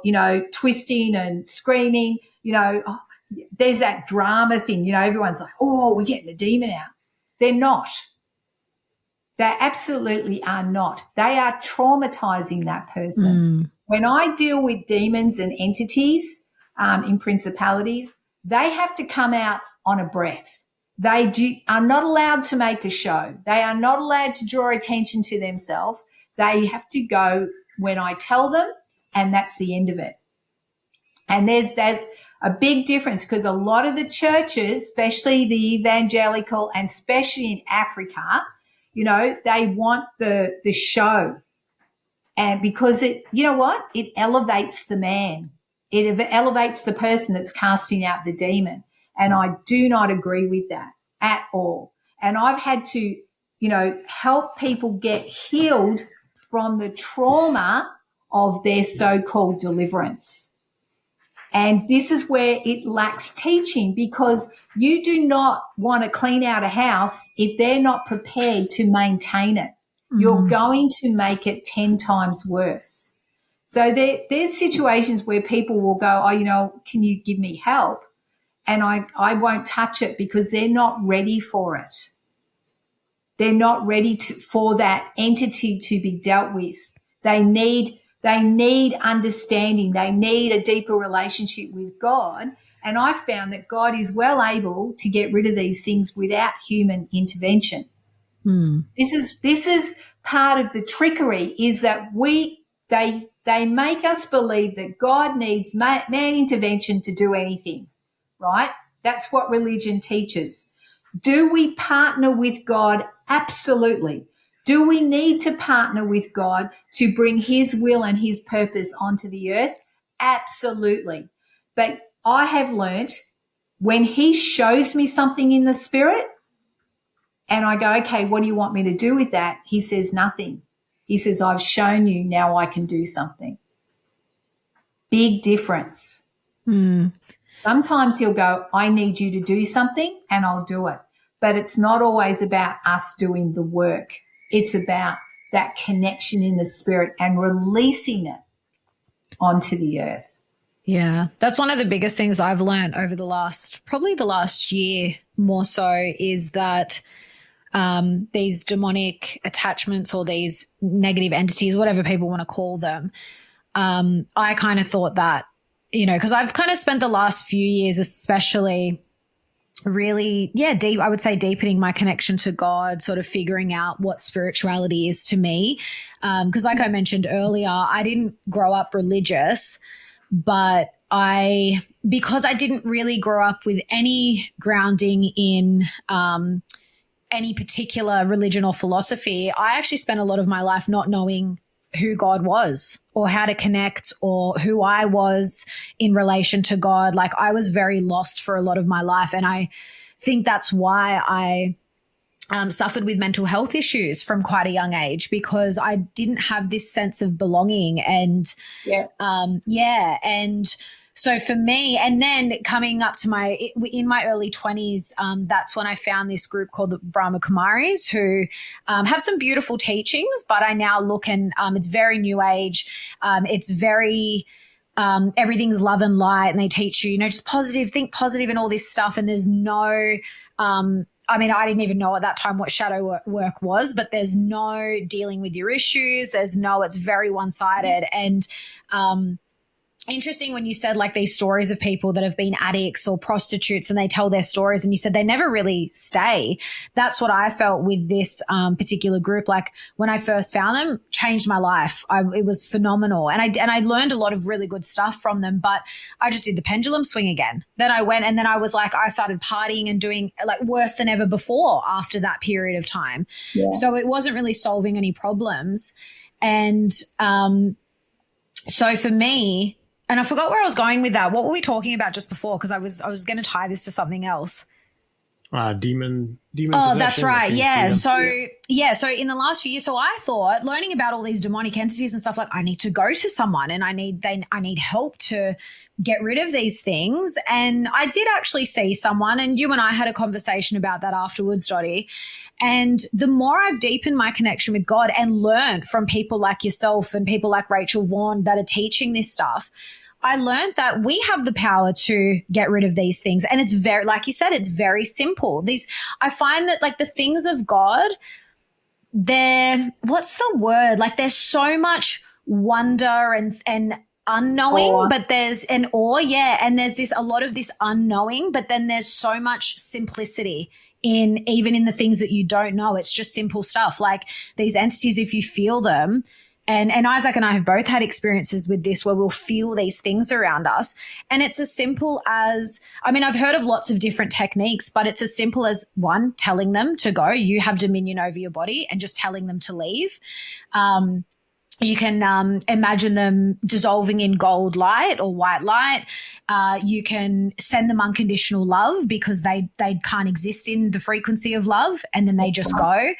twisting and screaming, there's that drama thing, everyone's like, oh, we're getting the demon out. They're not. They absolutely are not. They are traumatizing that person. When I deal with demons and entities in principalities, they have to come out on a breath. They are not allowed to make a show. They are not allowed to draw attention to themselves. They have to go when I tell them, and that's the end of it. And there's a big difference, because a lot of the churches, especially the evangelical and especially in Africa, you know, they want the show. And because it, you know what? It elevates the man. It elevates the person that's casting out the demon. And I do not agree with that at all. And I've had to, you know, help people get healed from the trauma of their so-called deliverance. And this is where it lacks teaching, because you do not want to clean out a house if they're not prepared to maintain it. You're going to make it 10 times worse. So there's situations where people will go, oh, you know, can you give me help? And I won't touch it because they're not ready for it. They're not ready for that entity to be dealt with. They need understanding. They need a deeper relationship with God. And I found that God is well able to get rid of these things without human intervention. This is part of the trickery, is that they make us believe that God needs man intervention to do anything, right? That's what religion teaches. Do we partner with God? Absolutely. Do we need to partner with God to bring his will and his purpose onto the earth? Absolutely. But I have learnt, when he shows me something in the spirit and I go, okay, what do you want me to do with that? He says nothing. He says, I've shown you, now I can do something. Big difference. Sometimes he'll go, I need you to do something, and I'll do it. But it's not always about us doing the work. It's about that connection in the spirit and releasing it onto the earth. Yeah, that's one of the biggest things I've learned over probably the last year more so, is that these demonic attachments or these negative entities, whatever people want to call them, I kind of thought that, you know, because I've kind of spent the last few years especially really, I would say deepening my connection to God, sort of figuring out what spirituality is to me. Because like I mentioned earlier, I didn't grow up religious, but because I didn't really grow up with any grounding in any particular religion or philosophy, I actually spent a lot of my life not knowing who God was or how to connect or who I was in relation to God. Like, I was very lost for a lot of my life. And I think that's why I suffered with mental health issues from quite a young age, because I didn't have this sense of belonging. And and so for me, and then coming up to in my early 20s, that's when I found this group called the Brahma Kumaris, who have some beautiful teachings, but I now look and it's very new age. It's very, everything's love and light, and they teach you, you know, just positive, think positive and all this stuff. And there's no, I mean, I didn't even know at that time what shadow work was, but there's no dealing with your issues. It's very one-sided. And, interesting when you said like these stories of people that have been addicts or prostitutes and they tell their stories, and you said they never really stay. That's what I felt with this particular group. Like, when I first found them, changed my life. It was phenomenal. And I learned a lot of really good stuff from them, but I just did the pendulum swing again. Then I went, and then I was like, I started partying and doing like worse than ever before after that period of time. Yeah. So it wasn't really solving any problems. And so for me, and I forgot where I was going with that. What were we talking about just before? Because I was going to tie this to something else. Demon. Oh, that's right. Yeah. So in the last few years, so I thought, learning about all these demonic entities and stuff, like, I need to go to someone and I need help to get rid of these things. And I did actually see someone, and you and I had a conversation about that afterwards, Dotti. And the more I've deepened my connection with God and learned from people like yourself and people like Rachel Vaughan that are teaching this stuff, I learned that we have the power to get rid of these things. And it's very, like you said, it's very simple. I find that like the things of God, what's the word? Like, there's so much wonder and unknowing, but there's an awe. Yeah. And there's a lot of this unknowing, but then there's so much simplicity even in the things that you don't know. It's just simple stuff. Like, these entities, if you feel them, And Isaac and I have both had experiences with this where we'll feel these things around us. And it's as simple as, I mean, I've heard of lots of different techniques, but it's as simple as, one, telling them to go. You have dominion over your body, and just telling them to leave. You can imagine them dissolving in gold light or white light. You can send them unconditional love because they can't exist in the frequency of love, and then they just go.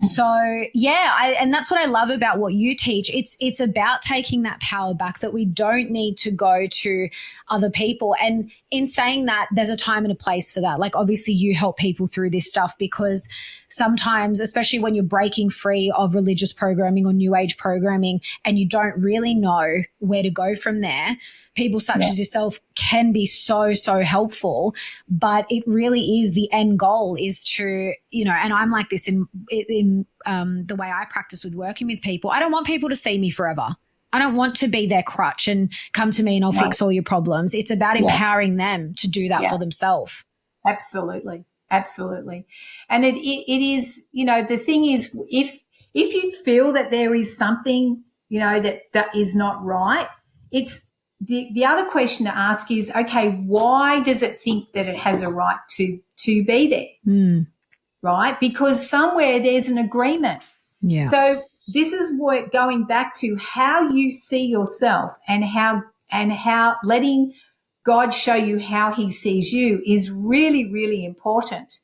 So yeah, and that's what I love about what you teach. It's about taking that power back, that we don't need to go to other people. And in saying that, there's a time and a place for that. Like, obviously you help people through this stuff, because sometimes, especially when you're breaking free of religious programming or new age programming and you don't really know where to go from there, people such as yourself can be so, so helpful. But it really is, the end goal is to, you know, and I'm like this in the way I practice with working with people. I don't want people to see me forever. I don't want to be their crutch and come to me and I'll fix all your problems. It's about empowering them to do that for themselves. Absolutely. Absolutely. And it is, you know, the thing is, if you feel that there is something, you know, that is not right, it's the other question to ask is, okay, why does it think that it has a right to be there? Right? Because somewhere there's an agreement. Yeah. So this is what, going back to how you see yourself and how letting God show you how he sees you is really, really important,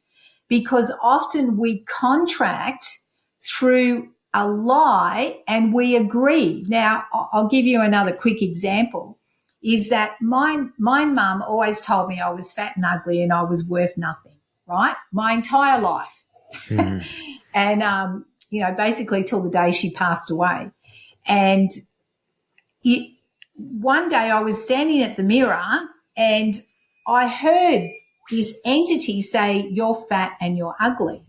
because often we contract through a lie and we agree. Now, I'll give you another quick example, is that my mum always told me I was fat and ugly and I was worth nothing, right? My entire life. And, you know, basically till the day she passed away. And one day I was standing at the mirror and I heard this entity say, "You're fat and you're ugly."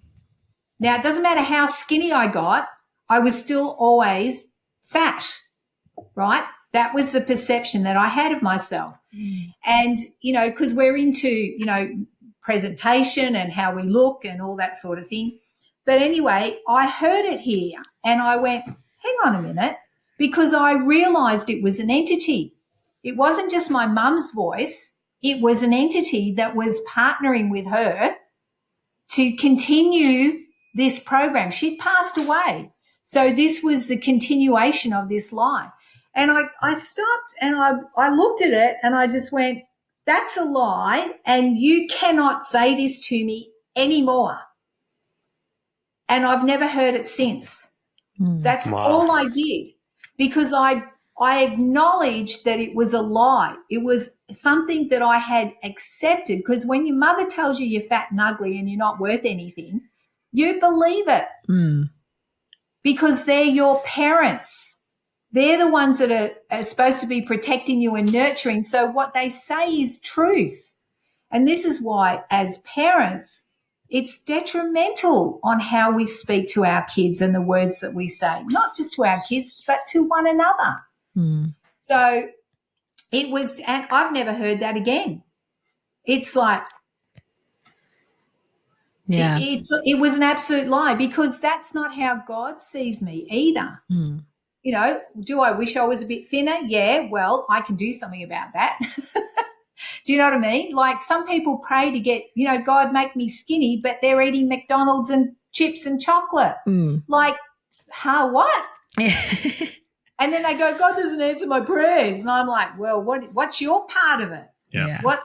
Now, it doesn't matter how skinny I got, I was still always fat, right? That was the perception that I had of myself. And, you know, because we're into, you know, presentation and how we look and all that sort of thing. But anyway, I heard it here and I went, hang on a minute, because I realized it was an entity. It wasn't just my mum's voice. It was an entity that was partnering with her to continue this program. She'd passed away. So this was the continuation of this lie. And I stopped and I looked at it and I just went, that's a lie, and you cannot say this to me anymore. And I've never heard it since. That's all I did, because I acknowledged that it was a lie. It was something that I had accepted, because when your mother tells you you're fat and ugly and you're not worth anything, you believe it because they're your parents. They're the ones that are supposed to be protecting you and nurturing. So what they say is truth. And this is why, as parents, it's detrimental on how we speak to our kids and the words that we say, not just to our kids, but to one another. So it was, and I've never heard that again. It's like, it was an absolute lie, because that's not how God sees me either. You know, do I wish I was a bit thinner? Yeah, well, I can do something about that. Do you know what I mean? Like, some people pray to get, you know, God make me skinny, but they're eating McDonald's and chips and chocolate. Like, what? And then they go, God doesn't answer my prayers. And I'm like, well, what's your part of it? Yeah. What?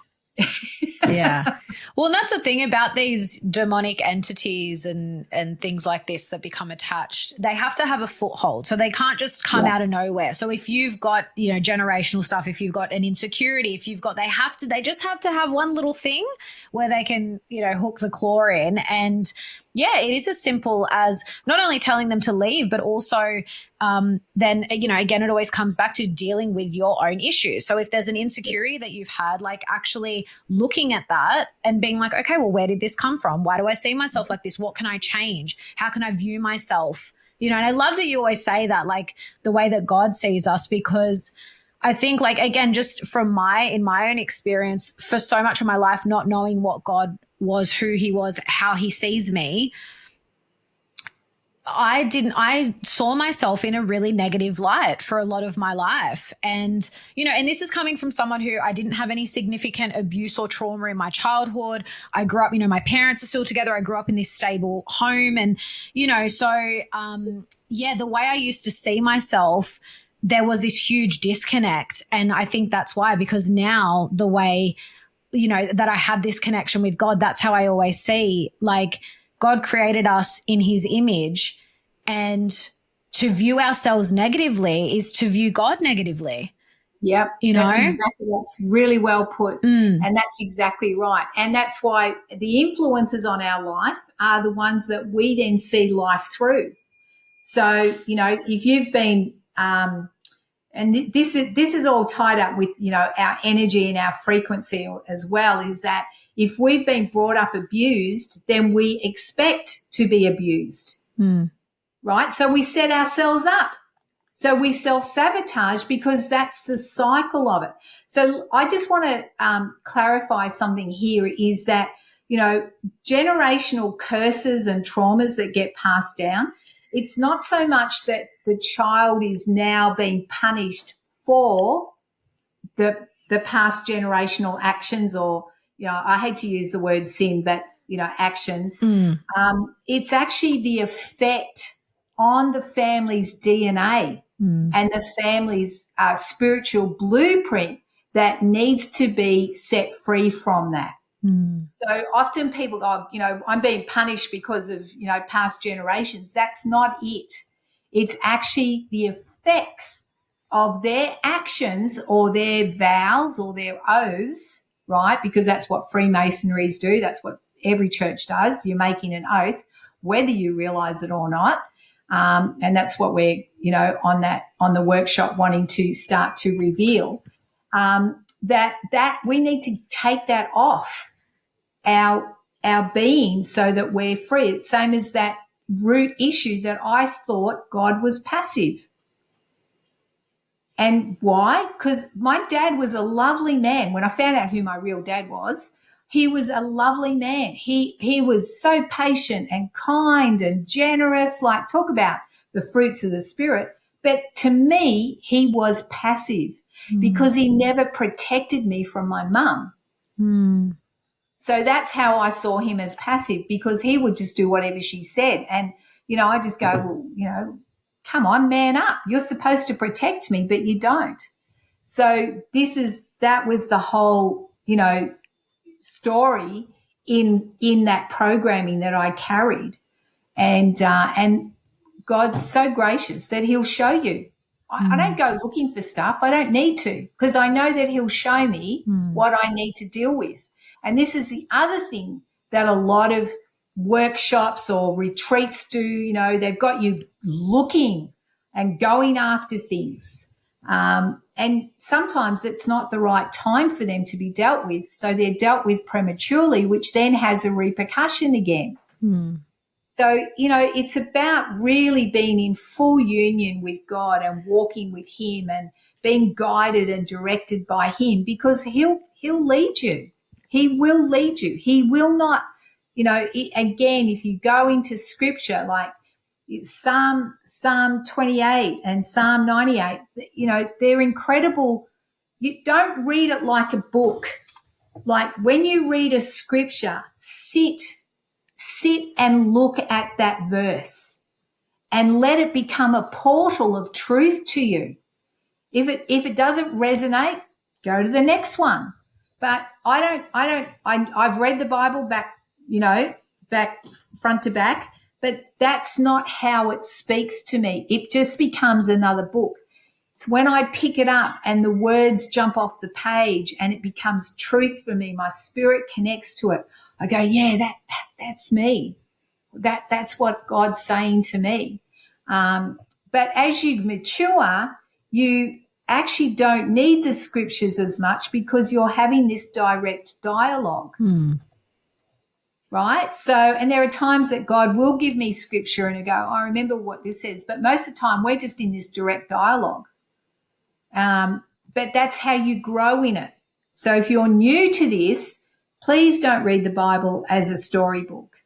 Yeah. Well, and that's the thing about these demonic entities and things like this that become attached. They have to have a foothold. So they can't just come out of nowhere. So if you've got, you know, generational stuff, if you've got an insecurity, if you've got, they just have to have one little thing where they can, you know, hook the claw in. And yeah, it is as simple as not only telling them to leave, but also then, you know, again, it always comes back to dealing with your own issues. So if there's an insecurity that you've had, like actually looking at that and being like, okay, well, where did this come from? Why do I see myself like this? What can I change? How can I view myself? You know, and I love that you always say that, like the way that God sees us, because I think, like, again, just from in my own experience, for so much of my life, not knowing what God was, who he was, how he sees me, I saw myself in a really negative light for a lot of my life. And, and this is coming from someone who I didn't have any significant abuse or trauma in my childhood. I grew up, my parents are still together. I grew up in this stable home. And, the way I used to see myself, there was this huge disconnect. And I think that's why, because now the way, that I have this connection with God, that's how I always see, like, God created us in his image, and to view ourselves negatively is to view God negatively. Yep. That's really well put. And that's exactly right. And that's why the influences on our life are the ones that we then see life through. So, if you've been, and this is all tied up with, our energy and our frequency as well, is that if we've been brought up abused, then we expect to be abused, right? So we set ourselves up. So we self-sabotage because that's the cycle of it. So I just want to clarify something here, is that, generational curses and traumas that get passed down, it's not so much that the child is now being punished for the past generational actions, or, I hate to use the word sin, but, actions. It's actually the effect on the family's DNA and the family's spiritual blueprint that needs to be set free from that. So often people go, I'm being punished because of, past generations. That's not it. It's actually the effects of their actions or their vows or their oaths, right? Because that's what Freemasonries do. That's what every church does. You're making an oath, whether you realize it or not. And that's what we're, on the workshop wanting to start to reveal, that we need to take that off our being so that we're free. It's same as that root issue that I thought God was passive. And why? Because my dad was a lovely man. When I found out who my real dad was, he was a lovely man. He was so patient and kind and generous, like, talk about the fruits of the Spirit. But to me, he was passive because he never protected me from my mum. So that's how I saw him, as passive, because he would just do whatever she said. And, I just go, well, come on, man up. You're supposed to protect me, but you don't. So that was the whole, story in that programming that I carried. And God's so gracious that he'll show you. I don't go looking for stuff. I don't need to, because I know that he'll show me what I need to deal with. And this is the other thing that a lot of workshops or retreats do. They've got you looking and going after things. And sometimes it's not the right time for them to be dealt with. So they're dealt with prematurely, which then has a repercussion again. So, it's about really being in full union with God and walking with him and being guided and directed by him, because he'll lead you. He will lead you. He will not, again, if you go into scripture, like Psalm 28 and Psalm 98, they're incredible. You don't read it like a book. Like, when you read a scripture, sit and look at that verse and let it become a portal of truth to you. If it doesn't resonate, go to the next one. But I've read the Bible back front to back, but that's not how it speaks to me. It just becomes another book. It's when I pick it up and the words jump off the page and it becomes truth for me. My spirit connects to it. I go, yeah, that's me. That's what God's saying to me. But as you mature, you actually don't need the scriptures as much, because you're having this direct dialogue. Right? So, and there are times that God will give me scripture and I go, I remember what this says. But most of the time we're just in this direct dialogue. But that's how you grow in it. So if you're new to this, please don't read the Bible as a storybook.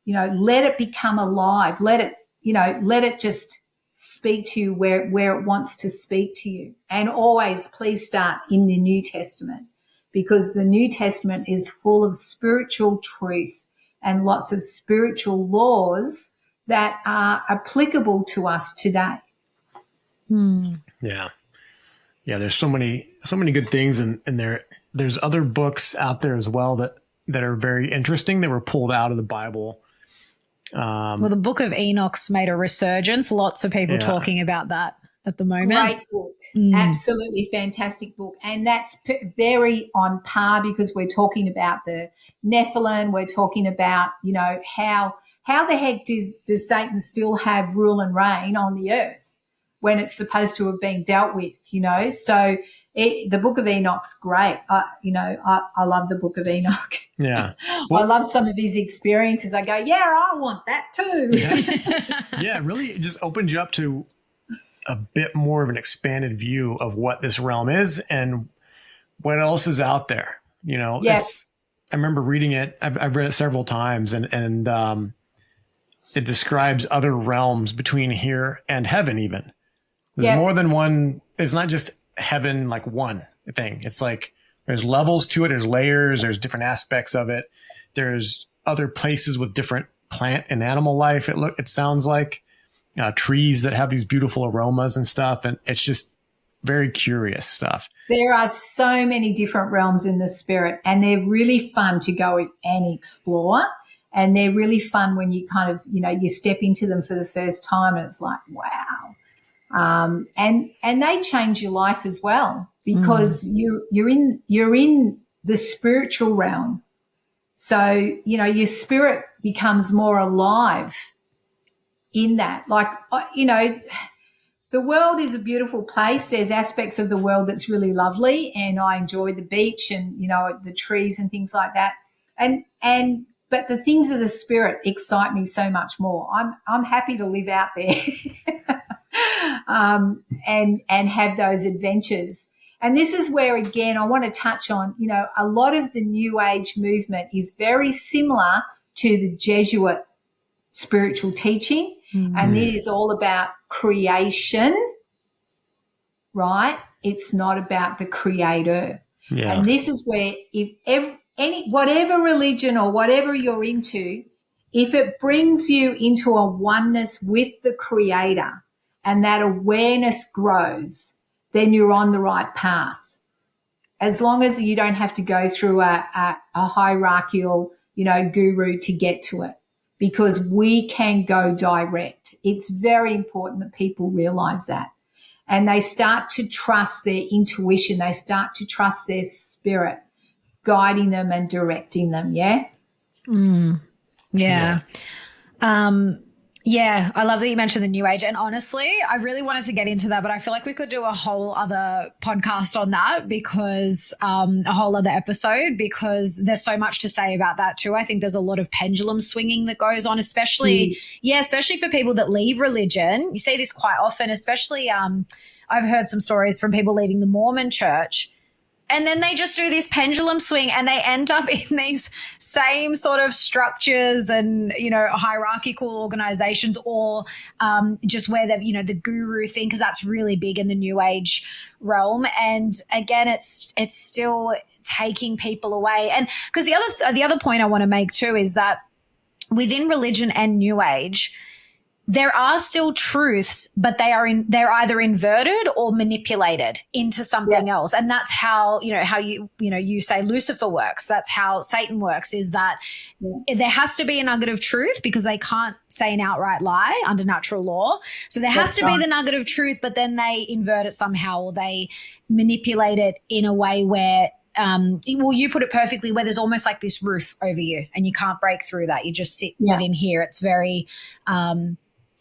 Let it become alive. Let it, let it just speak to you where it wants to speak to you. And always please start in the New Testament, because the New Testament is full of spiritual truth and lots of spiritual laws that are applicable to us today. Yeah. Yeah. There's so many good things. And there's other books out there as well that are very interesting that were pulled out of the Bible. Well, the Book of Enoch's made a resurgence. Lots of people talking about that at the moment. Great book. Absolutely fantastic book. And that's very on par, because we're talking about the Nephilim. We're talking about, how the heck does Satan still have rule and reign on the earth when it's supposed to have been dealt with, So the Book of Enoch's great. I love the Book of Enoch. Yeah. Well, I love some of his experiences. I go, I want that too. Yeah, it really just opens you up to a bit more of an expanded view of what this realm is and what else is out there. I remember reading it. I've read it several times, and it describes other realms between here and heaven. Even there's more than one. It's not just heaven, like one thing. It's like there's levels to it. There's layers. There's different aspects of it. There's other places with different plant and animal life. It sounds like trees that have these beautiful aromas and stuff. And it's just very curious stuff. There are so many different realms in the spirit, and they're really fun to go and explore. And they're really fun when you kind of, you step into them for the first time, and it's like, wow. And they change your life as well, because you're in the spiritual realm. So, your spirit becomes more alive in that. Like, the world is a beautiful place. There's aspects of the world that's really lovely, and I enjoy the beach and, the trees and things like that. But the things of the spirit excite me so much more. I'm happy to live out there. And have those adventures. And this is where, again, I want to touch on, a lot of the New Age movement is very similar to the Jesuit spiritual teaching. And it is all about creation, right? It's not about the creator. Yeah. And this is where whatever religion or whatever you're into, if it brings you into a oneness with the creator, and that awareness grows, then you're on the right path. As long as you don't have to go through a hierarchical, guru to get to it, because we can go direct. It's very important that people realize that. And they start to trust their intuition. They start to trust their spirit guiding them and directing them. Yeah. Yeah. Yeah, I love that you mentioned the New Age. And honestly, I really wanted to get into that, but I feel like we could do a whole other podcast on that, because a whole other episode, because there's so much to say about that too. I think there's a lot of pendulum swinging that goes on, especially for people that leave religion. You see this quite often, especially I've heard some stories from people leaving the Mormon church. And then they just do this pendulum swing, and they end up in these same sort of structures and, hierarchical organizations, or just where they've, the guru thing, because that's really big in the New Age realm. And again, it's still taking people away. And because the other point I want to make too is that within religion and New Age, there are still truths, but they're either inverted or manipulated into something else. And that's how you say Lucifer works. That's how Satan works, is that there has to be a nugget of truth, because they can't say an outright lie under natural law. So there has to be the nugget of truth, but then they invert it somehow, or they manipulate it in a way where you put it perfectly, where there's almost like this roof over you and you can't break through that. You just sit within here. It's very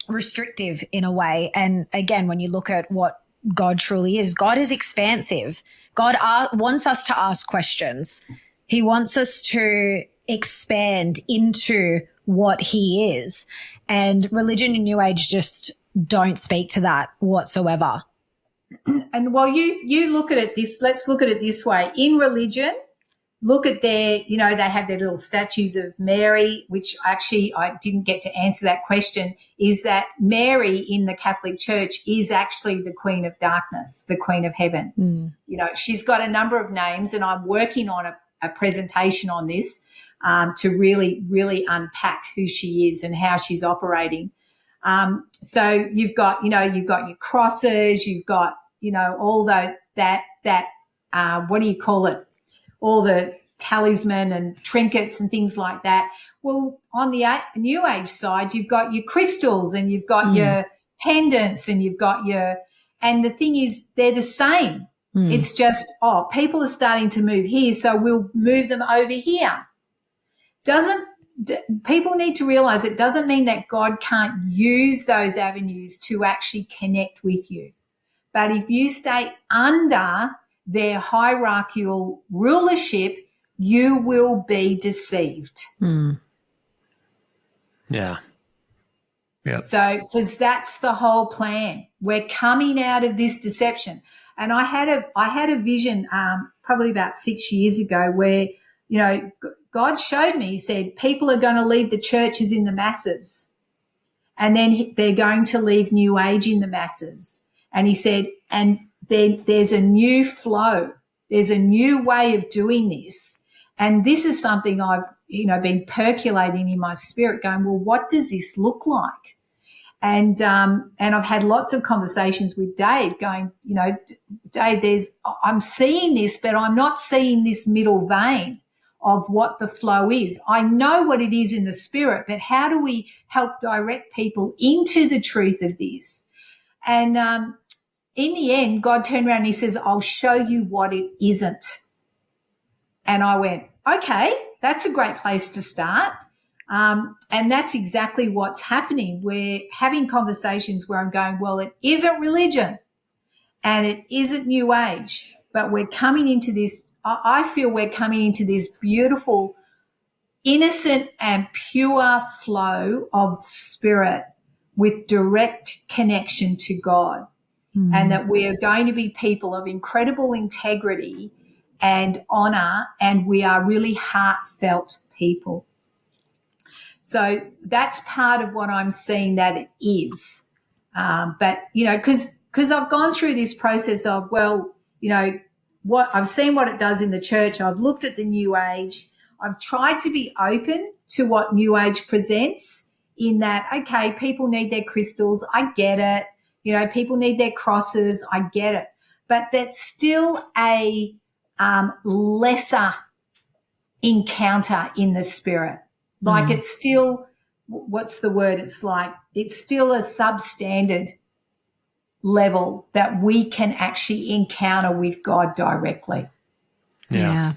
restrictive in a way. And again, when you look at what God truly is, God is expansive. God wants us to ask questions. He wants us to expand into what he is. And religion and New Age just don't speak to that whatsoever. And while you look at it let's look at it this way. In religion, look at their, you know, they have their little statues of Mary, which actually I didn't get to answer that question, is that Mary in the Catholic Church is actually the Queen of Darkness, the Queen of Heaven. You know, she's got a number of names, and I'm working on a presentation on this to really, really unpack who she is and how she's operating. So you've got your crosses, you've got, you know, all those, what do you call it? All the talisman and trinkets and things like that. Well, on the New Age side, you've got your crystals and you've got your pendants and you've got and the thing is, they're the same. It's just, people are starting to move here, so we'll move them over here. People need to realize it doesn't mean that God can't use those avenues to actually connect with you. But if you stay under their hierarchical rulership, you will be deceived. Yeah. Yeah. So, because that's the whole plan. We're coming out of this deception. And I had a vision probably about 6 years ago where, you know, God showed me, he said, people are going to leave the churches in the masses, and then they're going to leave New Age in the masses. And he said, and then there's a new flow. There's a new way of doing this. And this is something I've, you know, been percolating in my spirit going, well, what does this look like? And I've had lots of conversations with Dave going, you know, Dave, I'm seeing this, but I'm not seeing this middle vein of what the flow is. I know what it is in the spirit, but how do we help direct people into the truth of this? And in the end, God turned around and he says, I'll show you what it isn't. And I went, okay, that's a great place to start. And that's exactly what's happening. We're having conversations where I'm going, well, it isn't religion and it isn't New Age, but we're coming into this, I feel we're coming into this beautiful, innocent and pure flow of spirit with direct connection to God. And that we are going to be people of incredible integrity and honor, and we are really heartfelt people. So that's part of what I'm seeing that it is. But, you know, because I've gone through this process of, well, you know, what I've seen what it does in the church. I've looked at the New Age. I've tried to be open to what New Age presents in that, okay, people need their crystals. I get it. You know, people need their crosses. I get it. But that's still a lesser encounter in the spirit. Like it's still, what's the word? It's like, it's still a substandard level that we can actually encounter with God directly. Yeah.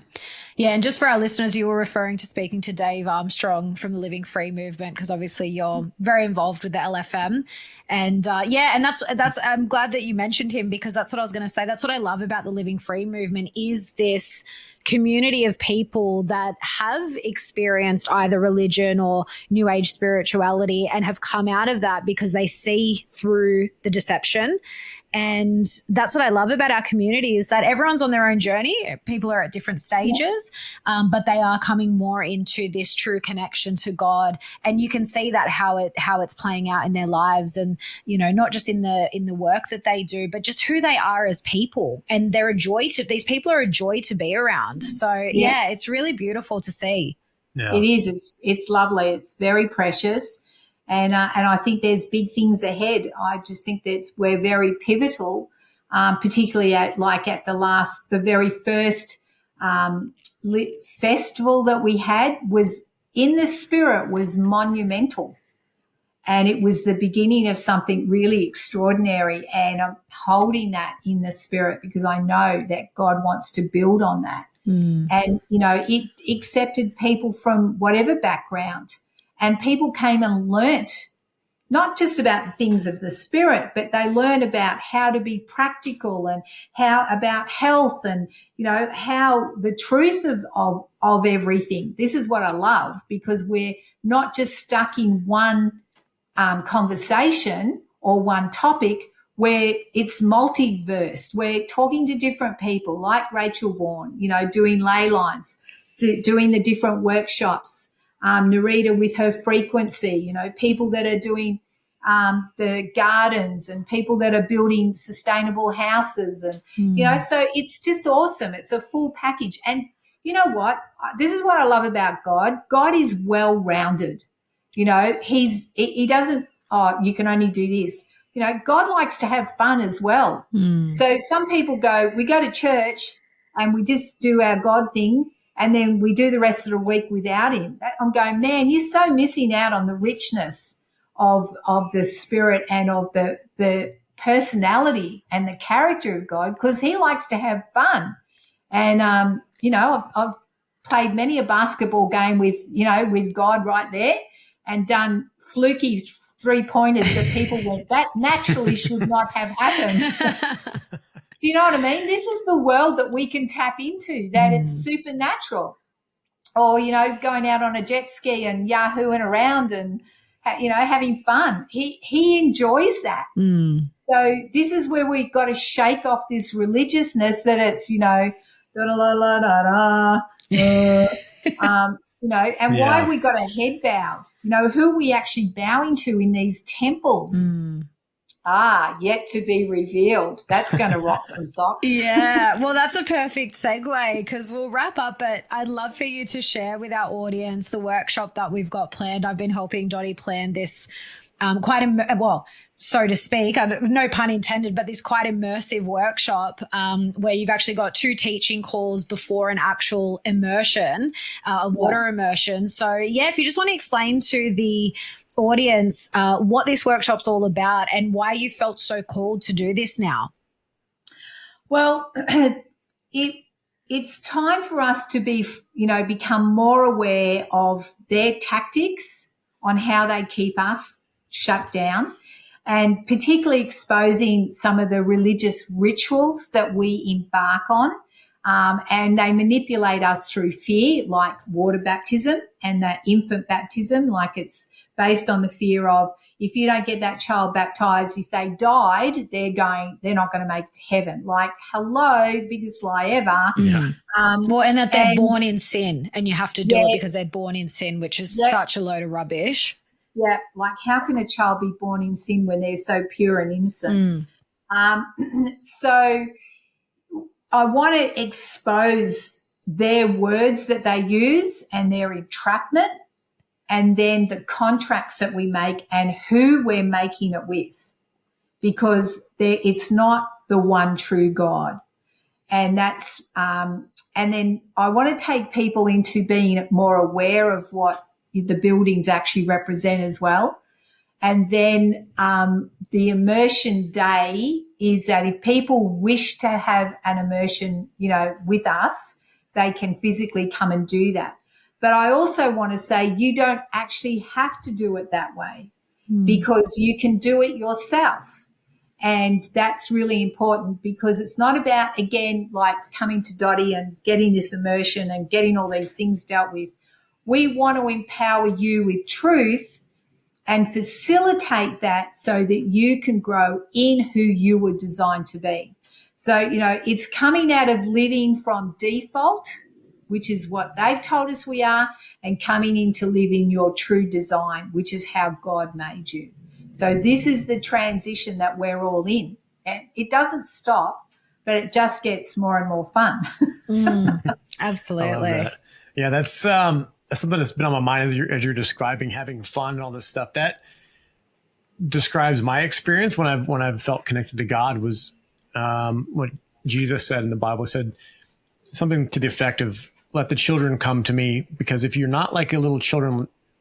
Yeah, and just for our listeners, you were referring to speaking to Dave Armstrong from the Living Free movement, because obviously you're very involved with the LFM. And and that's I'm glad that you mentioned him, because that's what I was going to say. That's what I love about the Living Free movement is this community of people that have experienced either religion or New Age spirituality and have come out of that because they see through the deception. And that's what I love about our community is that everyone's on their own journey. People are at different stages, but they are coming more into this true connection to God. And you can see that how it's playing out in their lives, and you know, not just in the work that they do, but just who they are as people. And they're these people are a joy to be around. So yeah, it's really beautiful to see. Yeah. It is. It's lovely. It's very precious. And I think there's big things ahead. I just think that we're very pivotal, particularly at the very first festival that we had was in the spirit, was monumental. And it was the beginning of something really extraordinary. And I'm holding that in the spirit because I know that God wants to build on that. And, you know, it accepted people from whatever background. And people came and learnt not just about the things of the spirit, but they learn about how to be practical and how about health and, you know, how the truth of everything. This is what I love, because we're not just stuck in one conversation or one topic where it's multiverse. We're talking to different people like Rachel Vaughan, you know, doing ley lines, doing the different workshops, Narita with her frequency, people that are doing the gardens and people that are building sustainable houses. And, so it's just awesome. It's a full package. And you know what? This is what I love about God. God is well-rounded. He doesn't, you can only do this. God likes to have fun as well. So some people we go to church and we just do our God thing and then we do the rest of the week without him. I'm going, man, you're so missing out on the richness of the spirit and of the personality and the character of God, because he likes to have fun. And, I've played many a basketball game with God right there and done fluky 3-pointers that people went, that naturally should not have happened. Do you know what I mean? This is the world that we can tap into, that it's supernatural. Or, going out on a jet ski and yahooing around and, having fun. He enjoys that. So this is where we've got to shake off this religiousness that it's, why we got our head bowed. Who are we actually bowing to in these temples? Yet to be revealed. That's going to rock some socks. Yeah, well, that's a perfect segue because we'll wrap up, but I'd love for you to share with our audience the workshop that we've got planned. I've been helping Dotti plan this so to speak, no pun intended, but this quite immersive workshop where you've actually got 2 teaching calls before an actual immersion, a water immersion. So, if you just want to explain to the audience what this workshop's all about and why you felt so called to do this now. Well, it's time for us to become more aware of their tactics on how they keep us shut down, and particularly exposing some of the religious rituals that we embark on. And they manipulate us through fear, like water baptism and the infant baptism, like it's based on the fear of if you don't get that child baptized, if they died, they're not going to make it to heaven. Like, hello, biggest lie ever. Yeah. And that they're born in sin and you have to do it because they're born in sin, which is such a load of rubbish. Yeah, like how can a child be born in sin when they're so pure and innocent? So I want to expose their words that they use and their entrapment, and then the contracts that we make and who we're making it with, because it's not the one true God. And that's and then I want to take people into being more aware of what the buildings actually represent as well. And then the immersion day is that if people wish to have an immersion, with us, they can physically come and do that. But I also want to say you don't actually have to do it that way because you can do it yourself. And that's really important because it's not about, again, like coming to Dotti and getting this immersion and getting all these things dealt with. We want to empower you with truth and facilitate that so that you can grow in who you were designed to be. So, it's coming out of living from default, which is what they've told us we are, and coming into living your true design, which is how God made you. So this is the transition that we're all in. And it doesn't stop, but it just gets more and more fun. Absolutely. I love that. Yeah, that's something that's been on my mind as you're describing having fun and all this stuff. That describes my experience when I've felt connected to God was what Jesus said in the Bible, said something to the effect of, let the children come to me, because if you're not like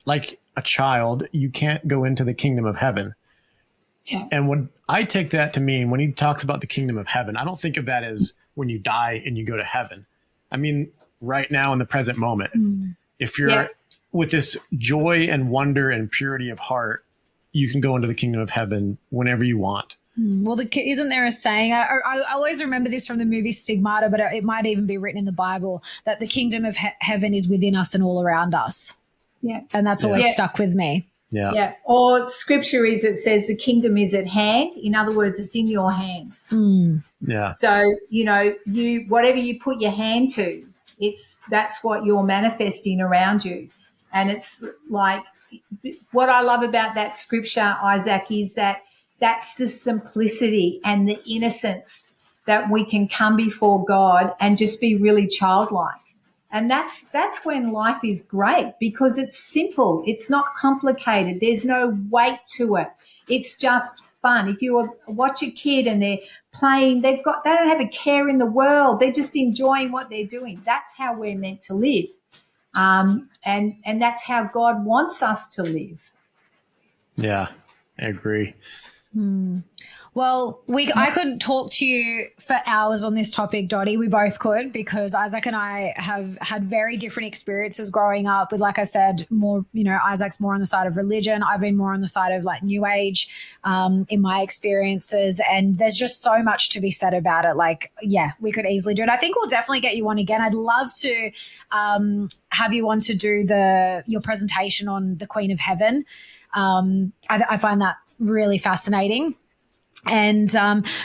like a child, you can't go into the kingdom of heaven. Yeah. And when I take that to mean, when he talks about the kingdom of heaven, I don't think of that as when you die and you go to heaven. I mean, right now in the present moment, if you're with this joy and wonder and purity of heart, you can go into the kingdom of heaven whenever you want. Well, isn't there a saying? I always remember this from the movie Stigmata, but it might even be written in the Bible, that the kingdom of heaven is within us and all around us. Yeah. And that's always stuck with me. Yeah. Yeah. Or scripture it says the kingdom is at hand. In other words, it's in your hands. Yeah. So, you whatever you put your hand to, That's what you're manifesting around you. And it's like, what I love about that scripture, Isaac, is that that's the simplicity and the innocence that we can come before God and just be really childlike. And that's when life is great, because it's simple. It's not complicated. There's no weight to it. It's just fun. If you watch a kid and they're playing, they don't have a care in the world. They're just enjoying what they're doing. That's how we're meant to live. And that's how God wants us to live. Yeah, I agree. Well, I could talk to you for hours on this topic, Dotti. We both could, because Isaac and I have had very different experiences growing up with, like I said, more, Isaac's more on the side of religion. I've been more on the side of like New Age in my experiences. And there's just so much to be said about it. Like, yeah, we could easily do it. I think we'll definitely get you on again. I'd love to have you on to do your presentation on the Queen of Heaven. I find that really fascinating. And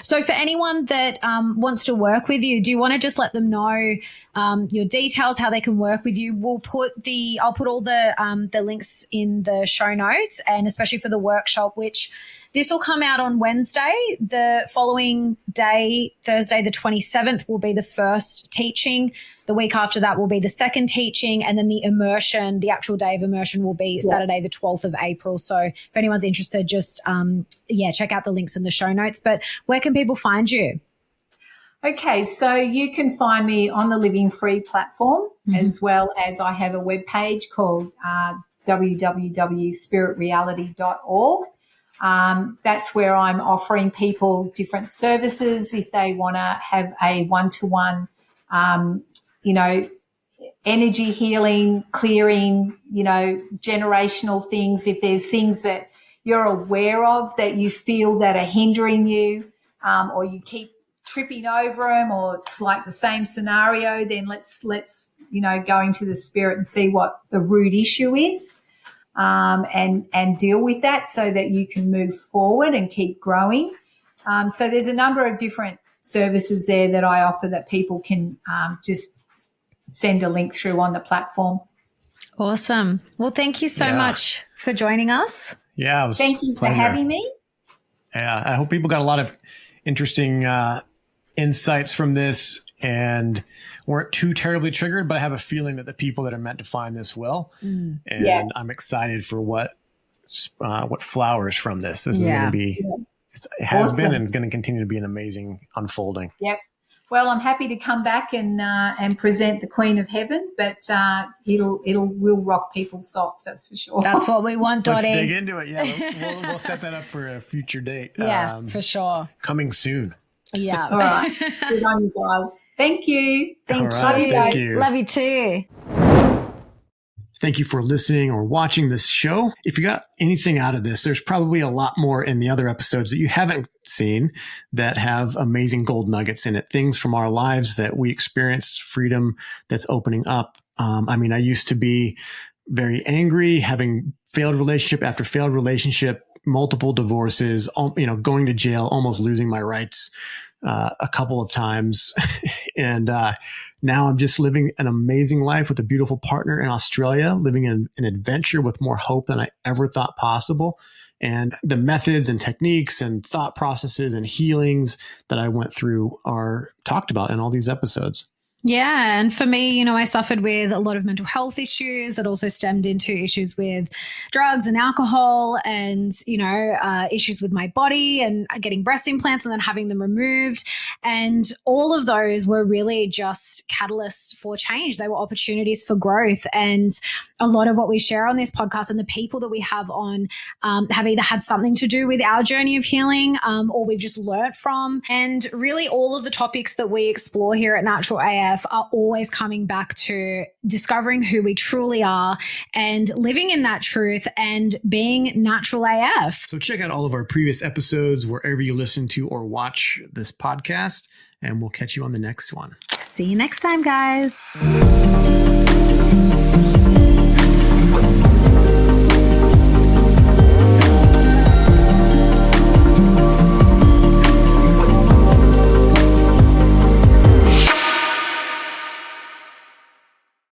so for anyone that wants to work with you, do you want to just let them know your details, how they can work with you? I'll put all the links in the show notes, and especially for the workshop, which this will come out on Wednesday. The following day, Thursday, the 27th, will be the first teaching. The week after that will be the second teaching. And then the actual day of immersion will be Saturday, the 12th of April. So if anyone's interested, just, check out the links in the show notes. But where can people find you? Okay, so you can find me on the Living Free platform, as well as I have a webpage called www.spiritreality.org. That's where I'm offering people different services if they want to have a one-to-one, energy healing, clearing, generational things. If there's things that you're aware of that you feel that are hindering you, or you keep tripping over them, or it's like the same scenario, then let's go into the spirit and see what the root issue is. And deal with that so that you can move forward and keep growing. So there's a number of different services there that I offer that people can just send a link through on the platform. Awesome. Well, thank you so much for joining us. Yeah, it was Thank you for having me. Yeah, I hope people got a lot of interesting insights from this and weren't too terribly triggered, but I have a feeling that the people that are meant to find this will. And I'm excited for what flowers from this. This is going to be, it has been, and it's going to continue to be an amazing unfolding. Yep. Well, I'm happy to come back and present the Queen of Heaven, but will rock people's socks, that's for sure. That's what we want, Dotti. Let's dig into it. Yeah, we'll set that up for a future date. Yeah, for sure. Coming soon. Yeah. All right. Good on you guys. Thank you. Thank you. Love you too. Thank you for listening or watching this show. If you got anything out of this, there's probably a lot more in the other episodes that you haven't seen that have amazing gold nuggets in it. Things from our lives that we experienced, freedom that's opening up. I used to be very angry, having failed relationship after failed relationship, multiple divorces, going to jail, almost losing my rights a couple of times. And now I'm just living an amazing life with a beautiful partner in Australia, living in an adventure with more hope than I ever thought possible. And the methods and techniques and thought processes and healings that I went through are talked about in all these episodes. Yeah. And for me, I suffered with a lot of mental health issues. It also stemmed into issues with drugs and alcohol and, issues with my body and getting breast implants and then having them removed. And all of those were really just catalysts for change. They were opportunities for growth. And a lot of what we share on this podcast and the people that we have on have either had something to do with our journey of healing or we've just learnt from. And really all of the topics that we explore here at Natural AF are always coming back to discovering who we truly are and living in that truth and being natural AF. So check out all of our previous episodes wherever you listen to or watch this podcast, and we'll catch you on the next one. See you next time, guys.